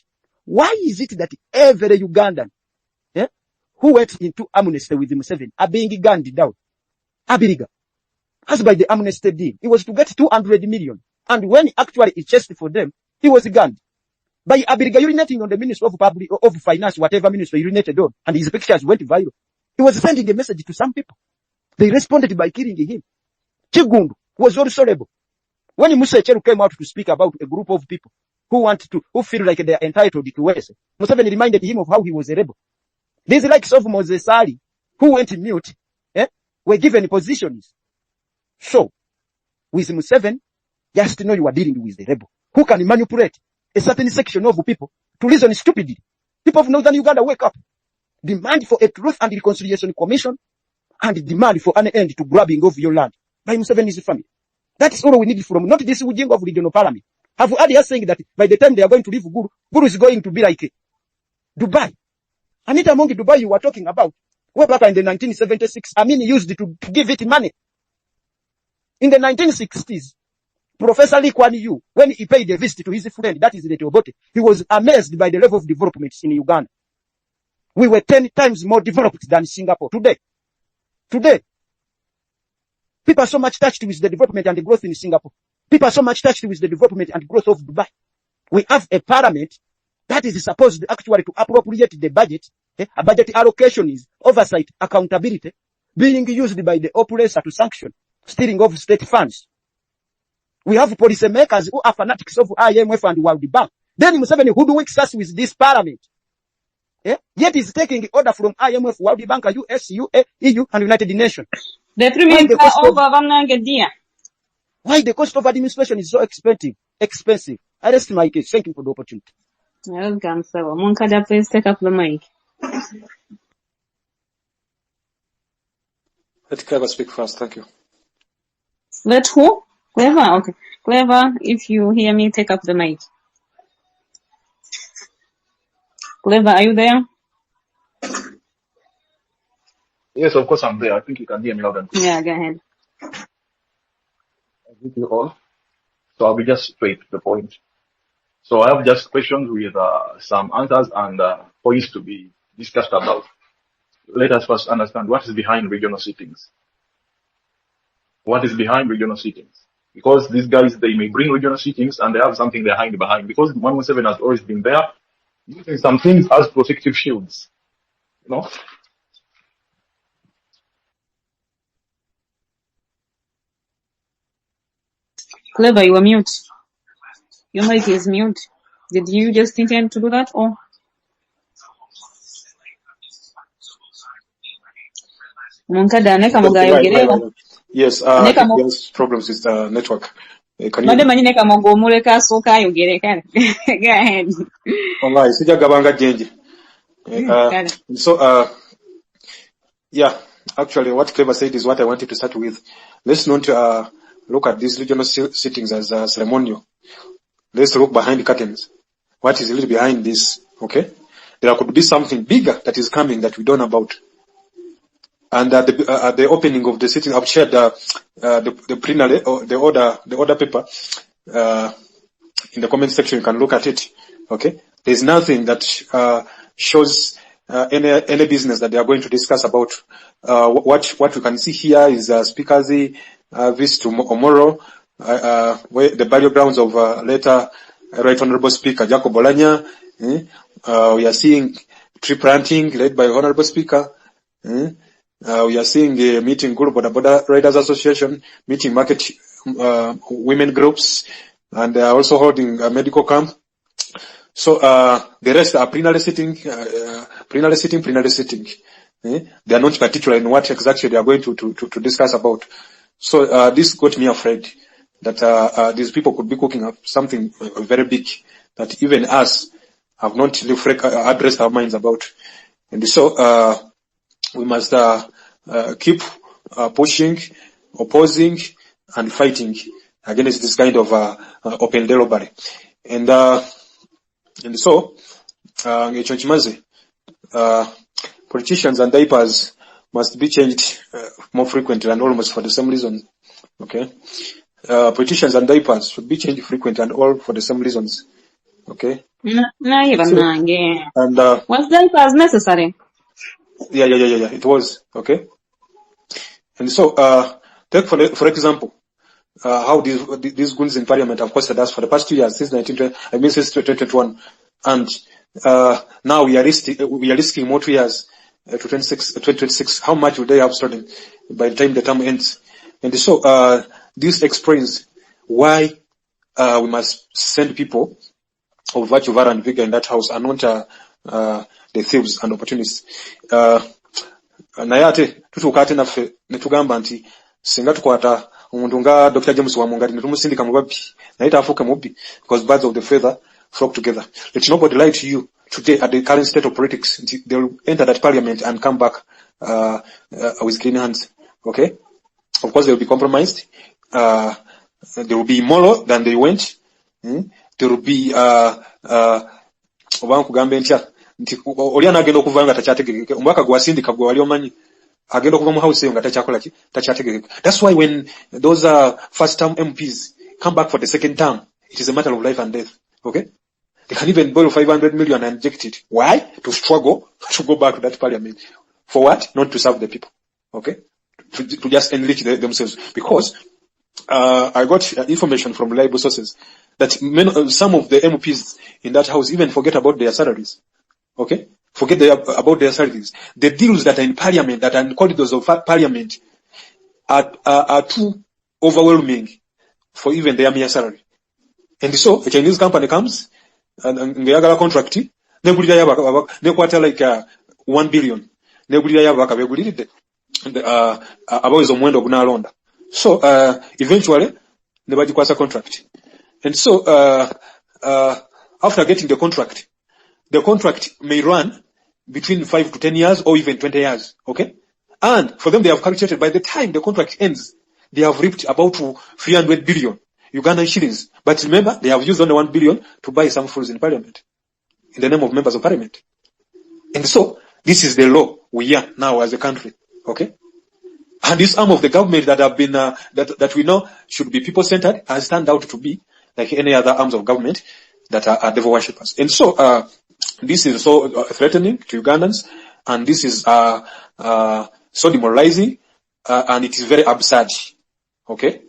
why is it that every Ugandan who went into amnesty with Museveni are being gunned down? Abiriga. As by the amnesty deal, it was to get 200 million. And when actually he chased for them, he was gunned. By Abiriga urinating on the Minister of Finance, whatever minister he urinated on, and his pictures went viral. He was sending a message to some people. They responded by killing him. Chigundu was also rebel. When Musa Cheru came out to speak about a group of people who feel like they are entitled to West, Museveni reminded him of how he was a rebel. These likes of Moses Ali, who went mute, were given positions. So, with Museveni, just know you are dealing with the rebel, who can manipulate a certain section of people to reason stupidly. People of northern Uganda, wake up. Demand for a Truth and Reconciliation Commission and demand for an end to grabbing of your land by Museveni's family. That is all we need from, not this ujing of regional parliament. Have heard us saying that by the time they are going to leave Guru is going to be like Dubai. And it among Dubai you were talking about, way back in the 1976, Amin used to give it money. In the 1960s, Professor Lee Kuan Yew, when he paid a visit to his friend, that is the Obote, he was amazed by the level of development in Uganda. We were 10 times more developed than Singapore. Today, people are so much touched with the development and the growth in Singapore. People are so much touched with the development and growth of Dubai. We have a parliament that is supposed actually to appropriate the budget. A budget allocation is oversight, accountability, being used by the oppressor to sanction stealing of state funds. We have policymakers who are fanatics of IMF and World Bank. Then Museveni hoodwinks us with this parliament. Yet he's taking order from IMF, World Bank, US, EU, and United Nations. The 3 minutes are over, dear. Why the cost of administration is so expensive? I rest my case. Thank you for the opportunity. Welcome, sir. Monkada, please take up the mic. Let Clever speak first. Thank you. Let who? Clever? Okay. Clever, if you hear me, take up the mic. Clever, are you there? Yes, of course I'm there. I think you can hear me loud and clear. Yeah, go ahead. I greet you all. So I'll be just straight to the point. So I have just questions with some answers and points to be discussed about. Let us first understand what is behind regional sittings. What is behind regional sittings? Because these guys, they may bring regional sittings and they have something they're hiding behind. Because 117 has always been there, using some things as protective shields. You know? Clever, you were mute. Your mic is mute. Did you just intend to do that, or? Munkada, neka mugayogerera. Yes, I think there's problems with the network. Can you? Madam, neka mugomuleka soka ayogere kale. Go ahead. Alright, sija gabanga jenje. So, yeah, actually what Clever said is what I wanted to start with. Let's not look at these regional sittings as ceremonial. Let's look behind the curtains. What is really behind this? Okay, there could be something bigger that is coming that we don't know about. And at the opening of the sitting, I've shared the plenary or the order paper in the comment section. You can look at it. Okay, there's nothing that shows any business that they are going to discuss about. What we can see here is Speaker's visit to Omoro, where the burial grounds of later Right Honorable Speaker Jacob Olanya. We are seeing tree planting led by Honorable Speaker. We are seeing a meeting group of the Border Riders Association, meeting market women groups, and they are also holding a medical camp. So the rest are plenary sitting. They are not particular in what exactly they are going to discuss about. So this got me afraid that these people could be cooking up something very big that even us have not addressed our minds about. And so we must keep pushing, opposing, and fighting against this kind of open day robbery. And so, politicians and diapers must be changed more frequently and almost for the same reason. Okay, politicians and diapers should be changed frequently and all for the same reasons. Okay. And was diapers necessary? Yeah. It was. Okay. And so, take for example, how these goons in parliament have costed us for the past 2 years, since 2021, and now we are risking more 2 years to 2026. How much would they have stolen by the time the term ends? And so, this explains why we must send people of virtue, valor, and vigor in that house, and not the thieves and opportunists. Naye ate tutuuka ate naffe ne tugamba nti singa tukwata omuntu nga Dr. James Wamungari ne tumusindika mu babbi naye taafuuke mubbi, because birds of the feather flock together. Let nobody lie to you today at the current state of politics. They will enter that parliament and come back with clean hands. Okay? Of course, they will be compromised. They will be immoral than they went. There will be obankugambe ntya nti oli anagenda okuva nga takyategekeke, omwaka gwasindika gwe wali omanyi agenda okuva mu house eyo nga takyakola ki takyategekeke. That's why when those first term MPs come back for the second term, it is a matter of life and death. Okay, they can even borrow 500 million and inject it. Why? To struggle to go back to that parliament. For what? Not to serve the people. Okay, to just enrich themselves. Because I got information from reliable sources that some of the MPs in that house even forget about their salaries. Okay? Forget about their salaries. The deals that are in parliament, that are in corridors of parliament, are too overwhelming for even their mere salary. And so, a Chinese company comes, and they have a contract, they quarter like 1 billion. They so, eventually, they buy a contract. And so, after getting the contract may run between 5 to 10 years or even 20 years. Okay? And for them, they have calculated by the time the contract ends, they have reaped about 300 billion Ugandan shillings. But remember, they have used only 1 billion to buy some fools in parliament, in the name of members of parliament. And so, this is the law we are now as a country. Okay? And this arm of the government that have been, that we know should be people-centered has turned out to be like any other arms of government that are devil worshippers. And so, this is so threatening to Ugandans, and this is, so demoralizing, and it is very absurd. Okay?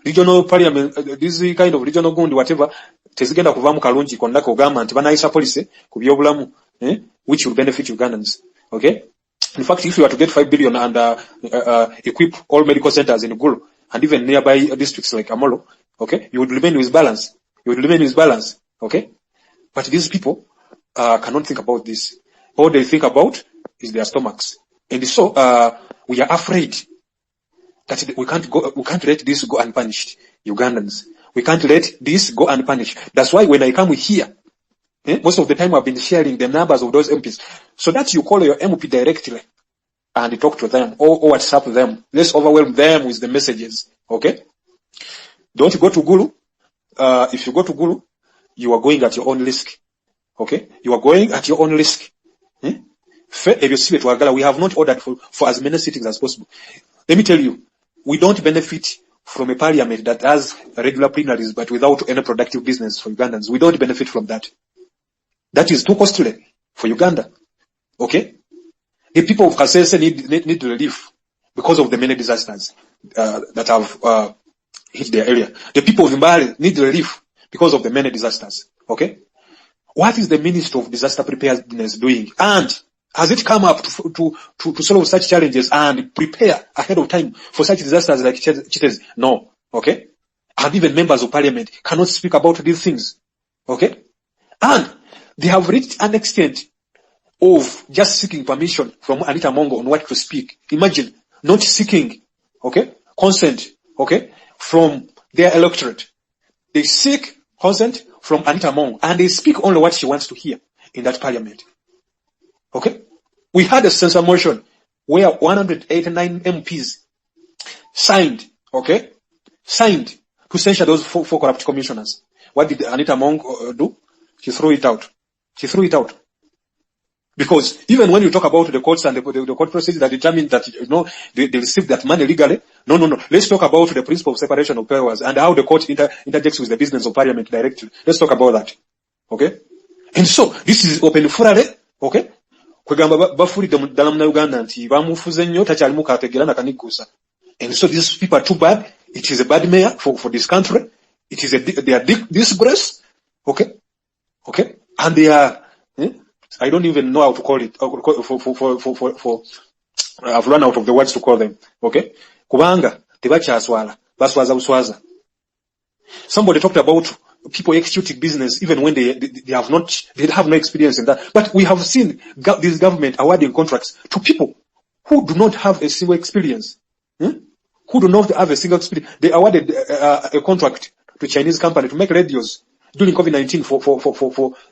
Regional parliament, this kind of regional gundi, whatever, tezigenda kuvamu kalungi konna kogamba nti banayisa police ku byobulamu, which will benefit Ugandans. Okay? In fact, if you were to get 5 billion and equip all medical centers in Gulu and even nearby districts like Amolo, okay, you would remain with balance. You would remain with balance. Okay? But these people cannot think about this. All they think about is their stomachs. And so we are afraid that we can't let this go unpunished. Ugandans. We can't let this go unpunished. That's why when I come here, most of the time I've been sharing the numbers of those MPs, so that you call your MP directly and talk to them or WhatsApp them. Let's overwhelm them with the messages. Okay? Don't go to Gulu. If you go to Gulu, you are going at your own risk. Okay? You are going at your own risk. We have not ordered for as many sittings as possible. Let me tell you, we don't benefit from a parliament that has regular plenaries but without any productive business for Ugandans. We don't benefit from that. That is too costly for Uganda. Okay? The people of Kasese need relief because of the many disasters that have hit their area. The people of Mbale need relief because of the many disasters. Okay? What is the Ministry of Disaster Preparedness doing? And has it come up to solve such challenges and prepare ahead of time for such disasters like Chites? No. Okay? And even members of parliament cannot speak about these things. Okay? And they have reached an extent of just seeking permission from Anita Mongo on what to speak. Imagine not seeking, okay, consent, okay, from their electorate. They seek consent from Anita Mongo and they speak only what she wants to hear in that parliament. Okay? We had a censor motion where 189 MPs signed, okay, signed to censure those four corrupt commissioners. What did Anita Mongo do? She threw it out. She threw it out. Because even when you talk about the courts and the court procedures that determine that, they received that money legally, no. Let's talk about the principle of separation of powers and how the court interjects with the business of parliament directly. Let's talk about that. Okay? And so, this is open furale, okay? Kwegamba bafulidde mu ddala mu Uganda nti bamufuze nnyo takyalimu kategera na kanigusa. And so these people are too bad. It is a bad mayor for this country. It is they are disgrace. Okay? Okay? And they are, I don't even know how to call it. I've run out of the words to call them. Okay? Kubanga, tebakyaswala, baswaza buswaza. Somebody talked about people executing business even when they have no experience in that. But we have seen this government awarding contracts to people who do not have a single experience. Who do not have a single experience. They awarded a contract to a Chinese company to make radios during COVID-19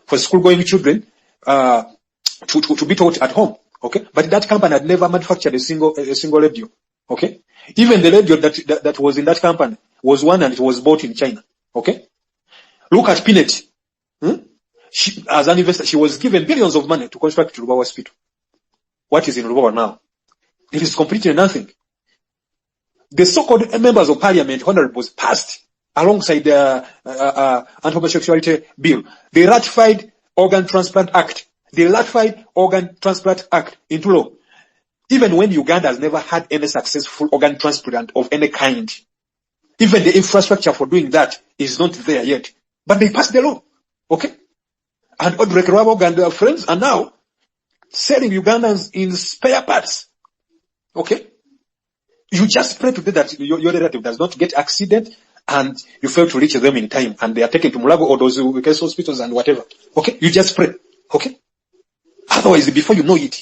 for school-going children to be taught at home. Okay, but that company had never manufactured a single radio. Okay, even the radio that was in that company was one and it was bought in China. Okay, look at Pinet. She, as an investor, she was given billions of money to construct Rubawa Hospital. What is in Rubawa now? It is completely nothing. The so-called members of parliament, honorables, passed alongside the anti-homosexuality bill. They ratified Organ Transplant Act. They ratified Organ Transplant Act into law. Even when Uganda has never had any successful organ transplant of any kind. Even the infrastructure for doing that is not there yet. But they passed the law. Okay? And Audrey Kerwabog and their friends are now selling Ugandans in spare parts. Okay? You just pray today that your relative does not get accident and you fail to reach them in time and they are taken to Mulago or those case hospitals and whatever. Okay? You just pray. Okay? Otherwise, before you know it.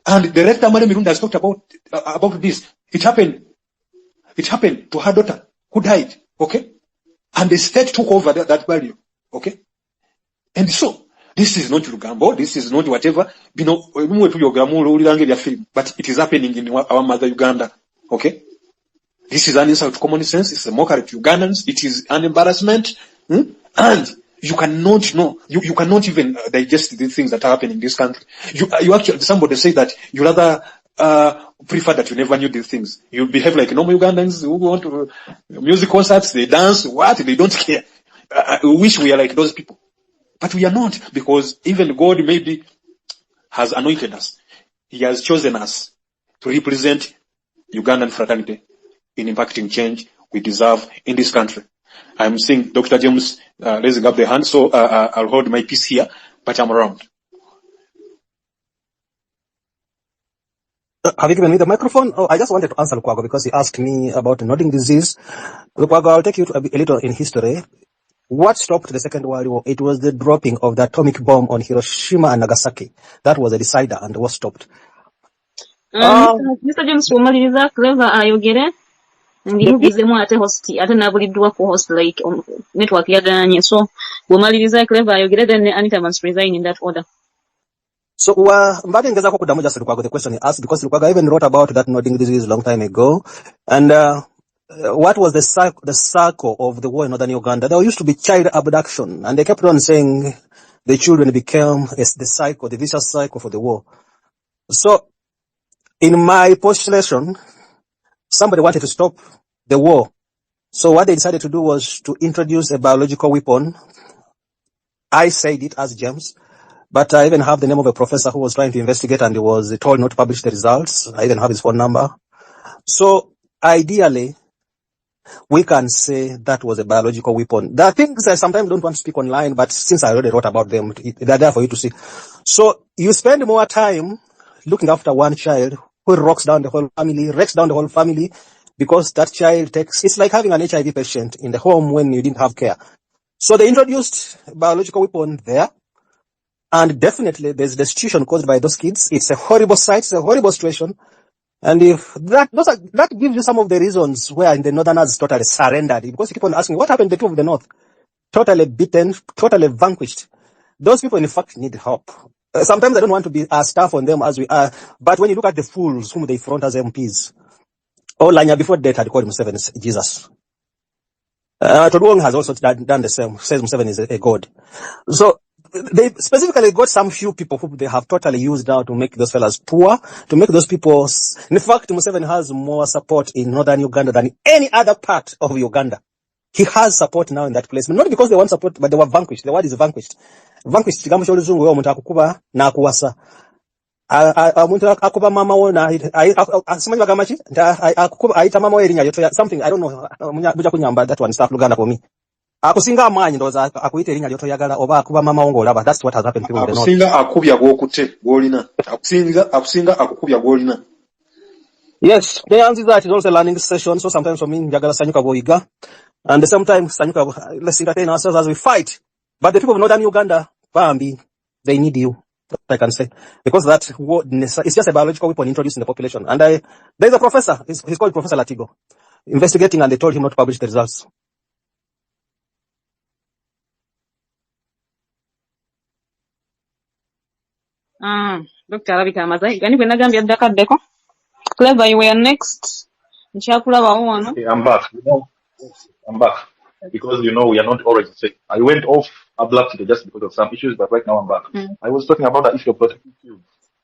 And the Rector Mary Mirunda has talked about this. It happened to her daughter who died. Okay? And the state took over that value. Okay? And so, this is not Lugambo, this is not whatever, but it is happening in our mother Uganda. Okay? This is an insult to common sense, it's a mockery to Ugandans, it is an embarrassment, and you cannot know, you cannot even digest the things that are happening in this country. You actually, somebody said that you rather prefer that you never knew these things. You behave like normal Ugandans who want to music concerts, they dance, they don't care. We wish we are like those people. But we are not, because even God maybe has anointed us. He has chosen us to represent Ugandan fraternity in impacting change we deserve in this country. I'm seeing Dr. James raising up the hand, so I'll hold my peace here, but I'm around. Have you given me the microphone? Oh, I just wanted to answer Lukwago because he asked me about nodding disease. Lukwago, I'll take you to a little in history. What stopped the Second World War? It was the dropping of the atomic bomb on Hiroshima and Nagasaki. That was a decider and was stopped. Mr. James Womaliriza, Clever ayogere. Ndimubizemu ate host, ate nabuliddwa ku host like network yaganye. So, Womaliriza, Clever ayogere, then Anita must resign in that order. So, mbali ngeza kwa kudamu just Lukwago, the question he asked, because Lukwago even wrote about that nodding disease a long time ago. And, what was the circle of the war in northern Uganda? There used to be child abduction, and they kept on saying the children became the vicious cycle for the war. So, in my postulation, somebody wanted to stop the war. So what they decided to do was to introduce a biological weapon. I said it as James, but I even have the name of a professor who was trying to investigate, and he was told not to publish the results. I even have his phone number. So ideally, we can say that was a biological weapon. There are things I sometimes don't want to speak online, but since I already wrote about them, they're there for you to see. So you spend more time looking after one child who wrecks down the whole family, because that child it's like having an HIV patient in the home when you didn't have care. So they introduced a biological weapon there, and definitely there's destitution caused by those kids. It's a horrible sight, it's a horrible situation. And if that gives you some of the reasons where the Northerners totally surrendered, because you keep on asking, what happened to the people of the North? Totally beaten, totally vanquished. Those people, in fact, need help. Sometimes I don't want to be as tough on them as we are, but when you look at the fools whom they front as MPs, Lanya before death had called Museveni Jesus. Todwong has also done the same, says Museveni is a god. So, they specifically got some few people who they have totally used out to make those fellas poor, to make those people. In fact, Museveni has more support in northern Uganda than any other part of Uganda. He has support now in that place. Not because they want support, but they were vanquished. The word is vanquished. Vanquished. Chigambo ch'oluzungu wewe omuntu akukuba na akuwasa. Omuntu akuba mama wo na simanyi bagamba ki? Akukuba ayita mama wo erinnya lyoto something, I don't know. Buja kunyamba that one stuff Luganda for me. Akusinga amaanyi ndoza akuyita erinnya lyotoyagala oba akuba mama wo ng'olaba. That's what has happened to people in the north. Akusinga akubya gw'okutte gw'olina. Akusinga akukubya gw'olina. Yes, the answer is that it's also a learning session. So sometimes for me, njagala sanyuka boyiga, and sometimes sanyuka, let's entertain ourselves as we fight. But the people of northern Uganda, Bambi, they need you. I can say, because that it's just a biological weapon introduced in the population. And there's a professor. He's called Professor Latigo, investigating, and they told him not to publish the results. Dr. Arabika Amazai, gani kwenda Gambia ddakaddeko? Clever, you were next. Nkyakulabawo wano. Okay, I'm back. I'm back. Because, we are not always safe. I went off abruptly just because of some issues, but right now I'm back. I was talking about the issue of protecting fields.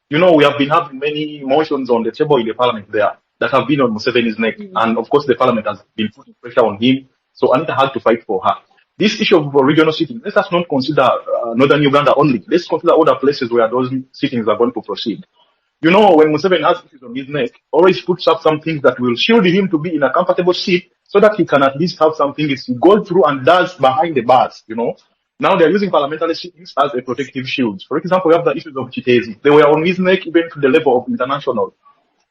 We have been having many motions on the table in the parliament there that have been on Museveni's neck. And of course, the parliament has been putting pressure on him. So Anita had to fight for her. This issue of regional sittings, let us not consider northern Uganda only. Let's consider other places where those sittings are going to proceed. When Museveni has issues on his neck, always puts up some things that will shield him to be in a comfortable seat so that he can at least have some things to go through and does behind the bars, Now they're using parliamentary sittings as a protective shield. For example, we have the issues of Chitezi. They were on his neck even to the level of international.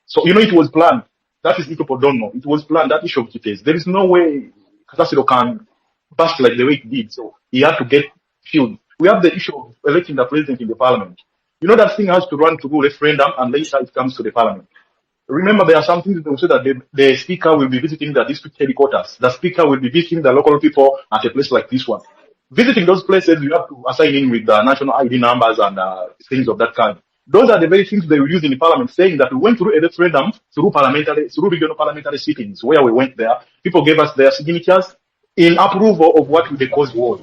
So, it was planned. That is, people don't know. It was planned, that issue of Chitezi. There is no way Kasasiro can bust like the way he did. So he had to get shield. We have the issue of electing the president in the parliament. That thing has to run through referendum and later it comes to the parliament. Remember, there are some things that will say that the speaker will be visiting the district headquarters. The speaker will be visiting the local people at a place like this one. Visiting those places, you have to assign in with the national ID numbers and things of that kind. Those are the very things they will use in the parliament, saying that we went through a referendum through regional parliamentary sittings, where we went there. People gave us their signatures in approval of what the cause was.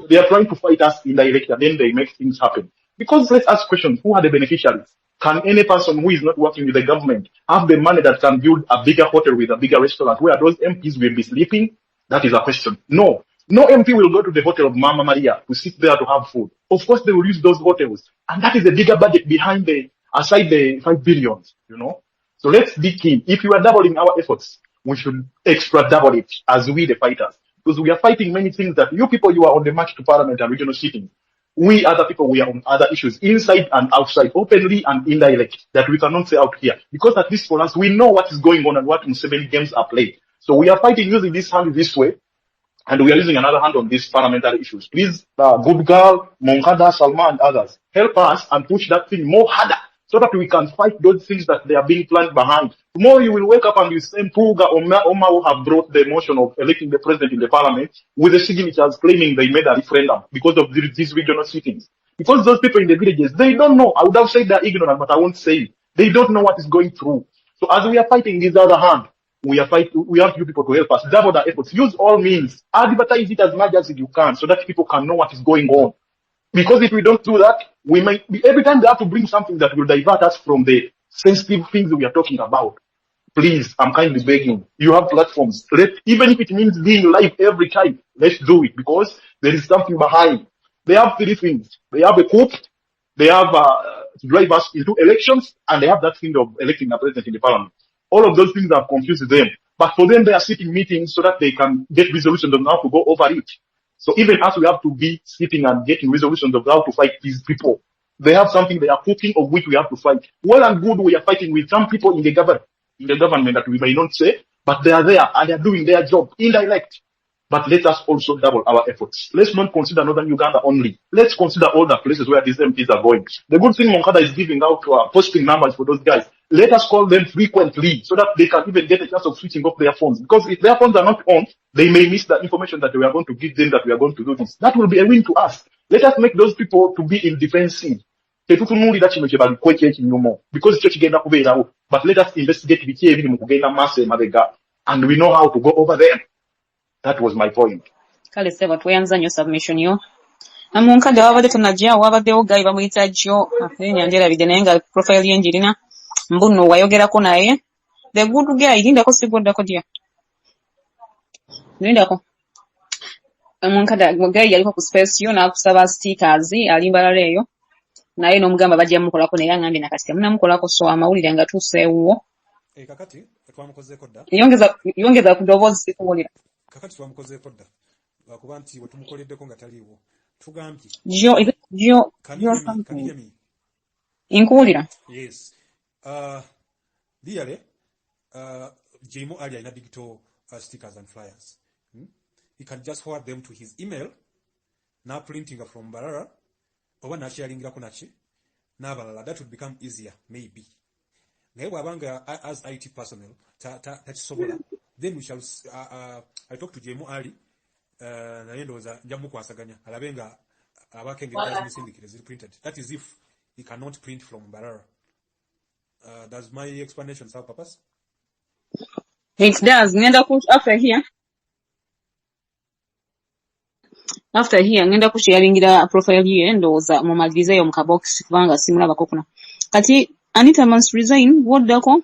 They are trying to fight us in the election, then they make things happen. Because let's ask questions, who are the beneficiaries? Can any person who is not working with the government have the money that can build a bigger hotel with a bigger restaurant where those MPs will be sleeping? That is a question. No. No MP will go to the hotel of Mama Maria to sit there to have food. Of course, they will use those hotels. And that is the bigger budget behind aside the 5 billion, you know. So let's be keen. If you are doubling our efforts, we should extra double it as we the fighters. Because we are fighting many things that you people, you are on the march to parliament and regional sitting. We other people, we are on other issues, inside and outside, openly and indirect, that we cannot say out here. Because at least for us, we know what is going on and what Museveni games are played. So we are fighting using this hand this way, and we are using another hand on these parliamentary issues. Please, Good Girl, Moncada, Salma, and others, help us and push that thing more harder so that we can fight those things that they are being planned behind. Tomorrow you will wake up and you say Puga or Oma who have brought the motion of electing the president in the parliament with the signatures claiming they made a referendum because of these regional sittings. Because those people in the villages, they don't know. I would have said they're ignorant, but I won't say it. They don't know what is going through. So as we are fighting this other hand, we have you people to help us. Double our efforts. Use all means. Advertise it as much as you can so that people can know what is going on. Because if we don't do that, we might be, every time they have to bring something that will divert us from the sensitive things we are talking about. Please, I'm kindly begging. You have platforms. Even if it means being live every time, let's do it because there is something behind. They have 3 things. They have a coup, they have to drive us into elections, and they have that thing of electing a president in the parliament. All of those things have confused them. But for them, they are sitting meetings so that they can get resolutions on how to go over it. So even as we have to be sitting and getting resolutions of how to fight these people, they have something they are cooking of which we have to fight. Well and good, we are fighting with some people in the government that we may not say, but they are there and they are doing their job indirect. But let us also double our efforts. Let's not consider Northern Uganda only. Let's consider all the places where these MPs are going. The good thing Moncada is giving out posting numbers for those guys. Let us call them frequently so that they can even get a chance of switching off their phones. Because if their phones are not on, they may miss the information that we are going to give them that we are going to do this. That will be a win to us. Let us make those people to be in defensive. Because it's kigenda kubeerawo. But let us investigate biki ebiri mu kugenda maaso emabega. And we know how to go over them. That was my point. Kale seba tuyanza nyo submission yo. Amunkade wabade tunajja wabaddewo gayi bamuyita jjo nyanjera bide naye nga profile yenjirina mbuno wayogerako naye the good guy lindako sigoddako dia lindako amunkade gayi yaliko ku space yo n'akusaba stickers alimbalala eyo naye n'omugamba bajja mukolako naye angambye nakati temunamukolako so amawulire nga tuuseewo kakati twamukozeeko dda yongeza ku ddoboozi sikuwulira kakati twamukozeeko dda lwakuba nti bwe tumukoleddeko nga taliiwo tugambye jo inkuwulira yes really Jimo Ali alina digital stickers and flyers. He can just forward them to his email now printing from Barara oba na sharingira kunachi n'abalala. That would become easier maybe naye bwabanga as IT personnel takisobola then we shall I talk to Jimo Ali naye ndowooza nja mukwasaganya alabe nga abakengera musindikire ziri printed. That is if he cannot print from Barara. Does my explanation serve purpose? It does. After here ngenda kusharingira profile ye ndowooza mumalirize yo mukabox kubanga simulabako kuna kati Anita must resign woddako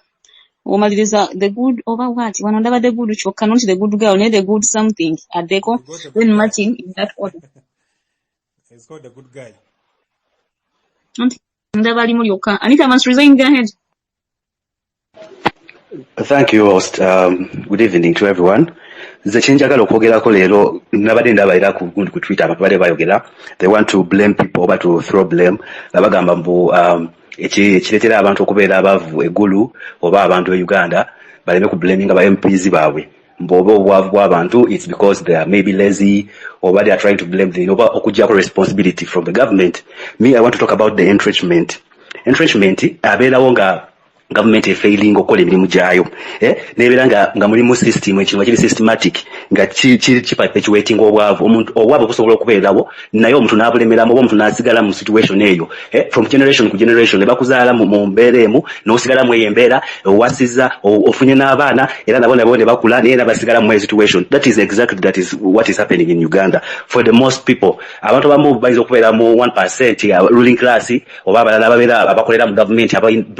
omaliriza the good over what wano ndaba the good kyokka not the good girl ne the good something addeko when matching in that order. It's called the good guy. Ndaba ali mulyoka. Anita must resign. Go ahead. Thank you, host. Good evening to everyone. The change agalo kwogerako leero nabadde ndabayira ku Twitter abantu bale bayogera. They want to blame people but to throw blame. Labagamba mbu ekireetera abantu okubeera abavu eggulu oba abantu e Uganda baleme ku blaming aba MPs baabwe. Mbobo obwavu bw'abantu it's because they are maybe lazy or they are trying to blame the oba okujjako responsibility from the government. Me, I want to talk about the entrenchment. Entrenchment abeerawo nga government failing okola emirimu gyayo nebeera nga mulimu system ekintu kiri systematic nga kiperpetuating obwavu omuntu obwavu busobola okubeerawo naye omuntu n'abulemeramu oba omuntu n'asigala mu situation eyo from generation ku generation ne bakuzaala mu mbeera emu n'osigala mu eyo embeera owasiza ofunye n'abaana era nabo ne bakula naye n'abasigala mu situation. That is what is happening in Uganda for the most people. Abantu abamu bayinza okubeera mu 1% ruling class oba abalala ababeera abakolera mu government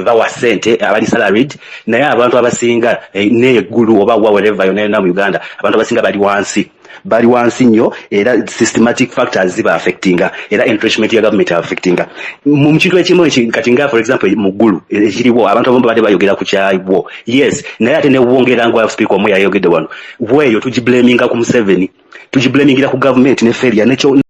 bawa ssente abali salaried naye abantu abasinga n'eggulu oba wherever yonna mu Uganda abantu abasinga bali wansi nnyo era systematic factors ziba affectinga era entrenchment ya government affectinga mu kintu ekimu kati nga for example mu ggulu ekiriwo abantu abamu badde bayogera ku kyaiwo yes naye ate ne wongera ngo speaker omu yayogedde wano bweyo tugiblaminga ku Museveni tugiblamingira ku government ne failure